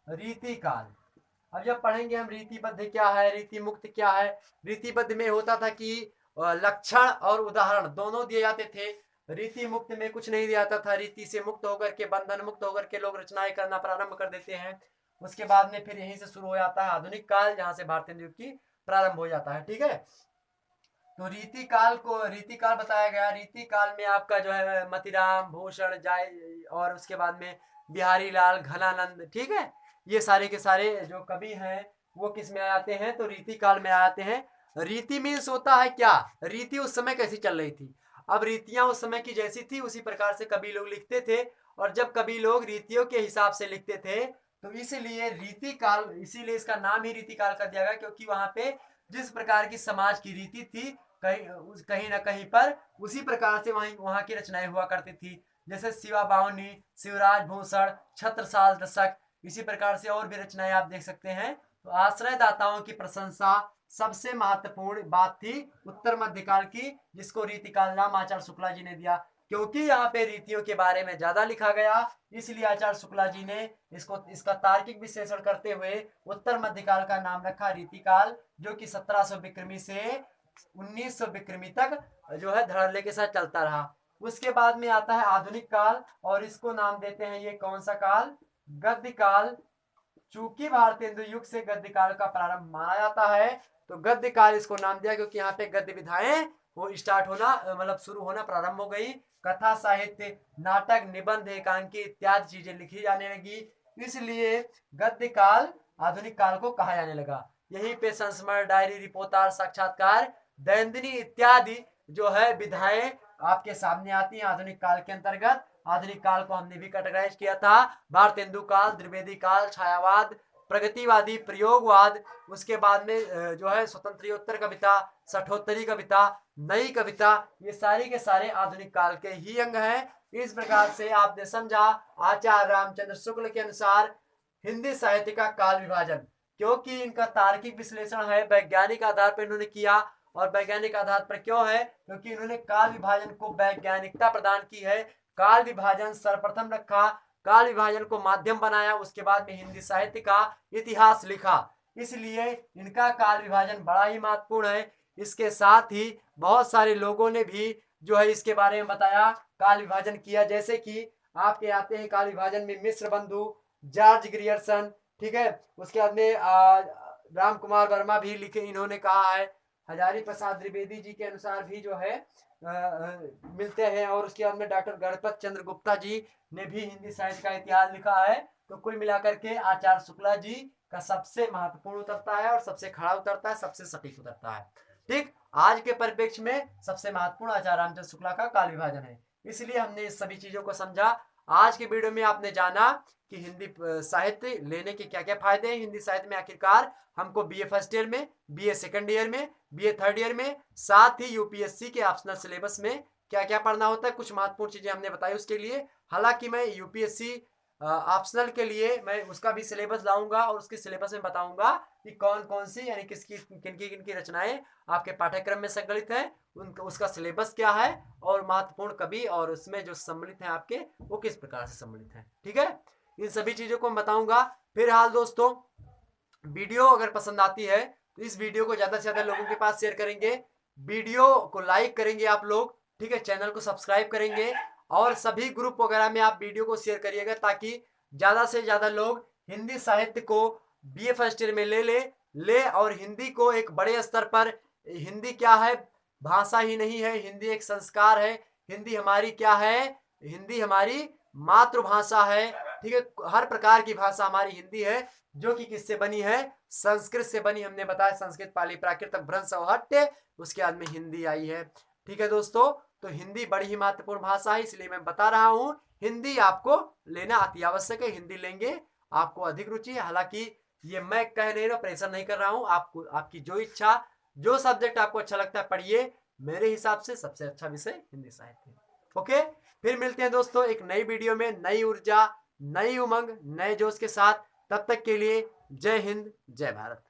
रीति काल। अब जब पढ़ेंगे हम रीतिबद्ध क्या है, रीति मुक्त क्या है। रीतिबद्ध में होता था कि लक्षण और उदाहरण दोनों दिए जाते थे। रीति मुक्त में कुछ नहीं दिया जाता था। रीति से मुक्त होकर के, बंधन मुक्त होकर के लोग रचनाएं करना प्रारंभ कर देते हैं। उसके बाद में फिर यहीं से शुरू हो जाता है आधुनिक काल, जहां से भारतीय युग की प्रारंभ हो जाता है। ठीक है, तो रीति काल बताया गया। रीति काल में आपका जो है मतिराम, भूषण, जाय और उसके बाद में बिहारी लाल, घनानंद, ठीक है, ये सारे के सारे जो कवि हैं वो किस में आ जाते हैं? तो रीति काल में आ जाते हैं। रीति मीन्स होता है क्या? रीति उस समय कैसी चल रही थी। अब रीतियां उस समय की जैसी थी उसी प्रकार से कवि लोग लिखते थे, और जब कवि लोग रीतियों के हिसाब से लिखते थे तो इसलिए रीति काल, इसीलिए इसका नाम ही रीति काल कर दिया गया, क्योंकि वहां पे जिस प्रकार की समाज की रीति थी कहीं ना कहीं पर उसी प्रकार से वहां की रचनाएं हुआ करती थी। जैसे शिवा बावनी, शिवराज भूषण, छत्रसाल दशक, इसी प्रकार से और भी रचनाएं आप देख सकते हैं। तो आश्रयदाताओं की प्रशंसा सबसे महत्वपूर्ण बात थी उत्तर मध्यकाल की, जिसको रीतिकाल नाम आचार्य शुक्ला जी ने दिया। क्योंकि यहाँ पे रीतियों के बारे में ज्यादा लिखा गया, इसलिए आचार्य शुक्ला जी ने इसका तार्किक विश्लेषण करते हुए उत्तर मध्यकाल का नाम रखा रीतिकाल, जो कि 1700 विक्रमी से 1900 विक्रमी तक जो है धड़ल्ले के साथ चलता रहा। उसके बाद में आता है आधुनिक काल, और इसको नाम देते हैं, ये कौन सा काल? गद्य काल। चूंकि भारतीय हिंदू युग से गद्य काल का प्रारंभ माना जाता है, तो गद्य काल इसको नाम दिया क्योंकि यहाँ पे गद्य विधाएं वो स्टार्ट होना, मतलब शुरू होना प्रारंभ हो गई। कथा साहित्य, नाटक, निबंध, एकांकी इत्यादि चीजें लिखी जाने लगी, इसलिए गद्य काल आधुनिक काल को कहा जाने लगा। यहीं पे संस्मरण, डायरी, रिपोर्टार, साक्षात्कार, दैनंदिनी इत्यादि जो है विधाएं आपके सामने आती हैं आधुनिक काल के अंतर्गत। आधुनिक काल को हमने भी कैटेगराइज किया था, भारत हिंदू काल, द्विवेदी काल, छायावाद, प्रगतिवादी, प्रयोगवाद, उसके बाद में जो है स्वतंत्रोत्तर कविता, सठोत्तरी कविता, नई कविता, ये सारी के सारे आधुनिक काल के ही अंग हैं। इस प्रकार से आपने समझा आचार्य रामचंद्र शुक्ल के अनुसार हिंदी साहित्य का काल विभाजन, क्योंकि इनका तार्किक विश्लेषण है, वैज्ञानिक आधार पर इन्होंने किया। और वैज्ञानिक आधार पर क्यों है? क्योंकि इन्होंने काल विभाजन को वैज्ञानिकता प्रदान की है। काल विभाजन सर्वप्रथम रखा, काल विभाजन को माध्यम बनाया, उसके बाद में हिंदी साहित्य का इतिहास लिखा, इसलिए इनका काल विभाजन बड़ा ही महत्वपूर्ण है। इसके साथ ही बहुत सारे लोगों ने भी जो है इसके बारे में बताया, काल विभाजन किया, जैसे कि आपके आते हैं काल विभाजन में मिश्र बंधु, जॉर्ज ग्रियर्सन, ठीक है, उसके बाद में राम कुमार वर्मा भी लिखे, इन्होंने कहा है। हजारी प्रसाद द्विवेदी जी के अनुसार भी जो है मिलते हैं, और उसके बाद में डॉक्टर गणपत चंद्र गुप्ता जी ने भी हिंदी साहित्य का इतिहास लिखा है। तो कुल मिलाकर के आचार्य शुक्ला जी का सबसे महत्वपूर्ण उतरता है और सबसे खड़ा उतरता है, सबसे सटीक उतरता है। ठीक, आज के परिप्रेक्ष्य में सबसे महत्वपूर्ण आचार्य रामचंद्र शुक्ला का काल विभाजन है, इसलिए हमने इस सभी चीजों को समझा। आज के वीडियो में आपने जाना कि हिंदी साहित्य लेने के क्या क्या फायदे हैं। हिंदी साहित्य में आखिरकार हमको बीए फर्स्ट ईयर में, बीए सेकंड ईयर में, बीए थर्ड ईयर में, साथ ही यूपीएससी के ऑप्शनल सिलेबस में क्या क्या पढ़ना होता है, कुछ महत्वपूर्ण चीजें हमने बताई उसके लिए। हालांकि मैं यूपीएससी ऑप्शनल के लिए मैं उसका भी सिलेबस लाऊंगा, और उसके सिलेबस में बताऊंगा कि कौन कौन सी, यानी किनकी रचनाएं आपके पाठ्यक्रम में संकलित है, उसका सिलेबस क्या है, और महत्वपूर्ण कवि और उसमें जो सम्मिलित हैं आपके, वो किस प्रकार से सम्मिलित हैं। ठीक है, इन सभी चीजों को मैं बताऊंगा। फिर हाल दोस्तों, वीडियो अगर पसंद आती है तो इस वीडियो को ज्यादा से ज्यादा लोगों के पास शेयर करेंगे, वीडियो को लाइक करेंगे आप लोग, ठीक है, चैनल को सब्सक्राइब करेंगे और सभी ग्रुप वगैरह में आप वीडियो को शेयर करिएगा ताकि ज्यादा से ज्यादा लोग हिंदी साहित्य को बीए फर्स्ट ईयर में ले और हिंदी को एक बड़े स्तर पर, हिंदी क्या है, भाषा ही नहीं है, हिंदी एक संस्कार है, हिंदी हमारी क्या है, हिंदी हमारी मातृभाषा है, ठीक है, हर प्रकार की भाषा हमारी हिंदी है, जो कि किससे बनी है, संस्कृत से बनी, हमने बताया संस्कृत पाली प्राकृत भ्रंश औहट्य, उसके बाद में हिंदी आई है, ठीक है दोस्तों। तो हिंदी बड़ी ही महत्वपूर्ण भाषा है, इसलिए मैं बता रहा हूं हिंदी आपको लेना अति आवश्यक है, हिंदी लेंगे आपको अधिक रुचि है। हालांकि ये मैं कह नहीं रहा, प्रेशर नहीं कर रहा हूं, आपको आपकी जो इच्छा, जो सब्जेक्ट आपको अच्छा लगता है पढ़िए, मेरे हिसाब से सबसे अच्छा विषय हिंदी साहित्य है। ओके, फिर मिलते हैं दोस्तों एक नई वीडियो में, नई ऊर्जा, नई उमंग, नए जोश के साथ। तब तक के लिए जय हिंद, जय भारत।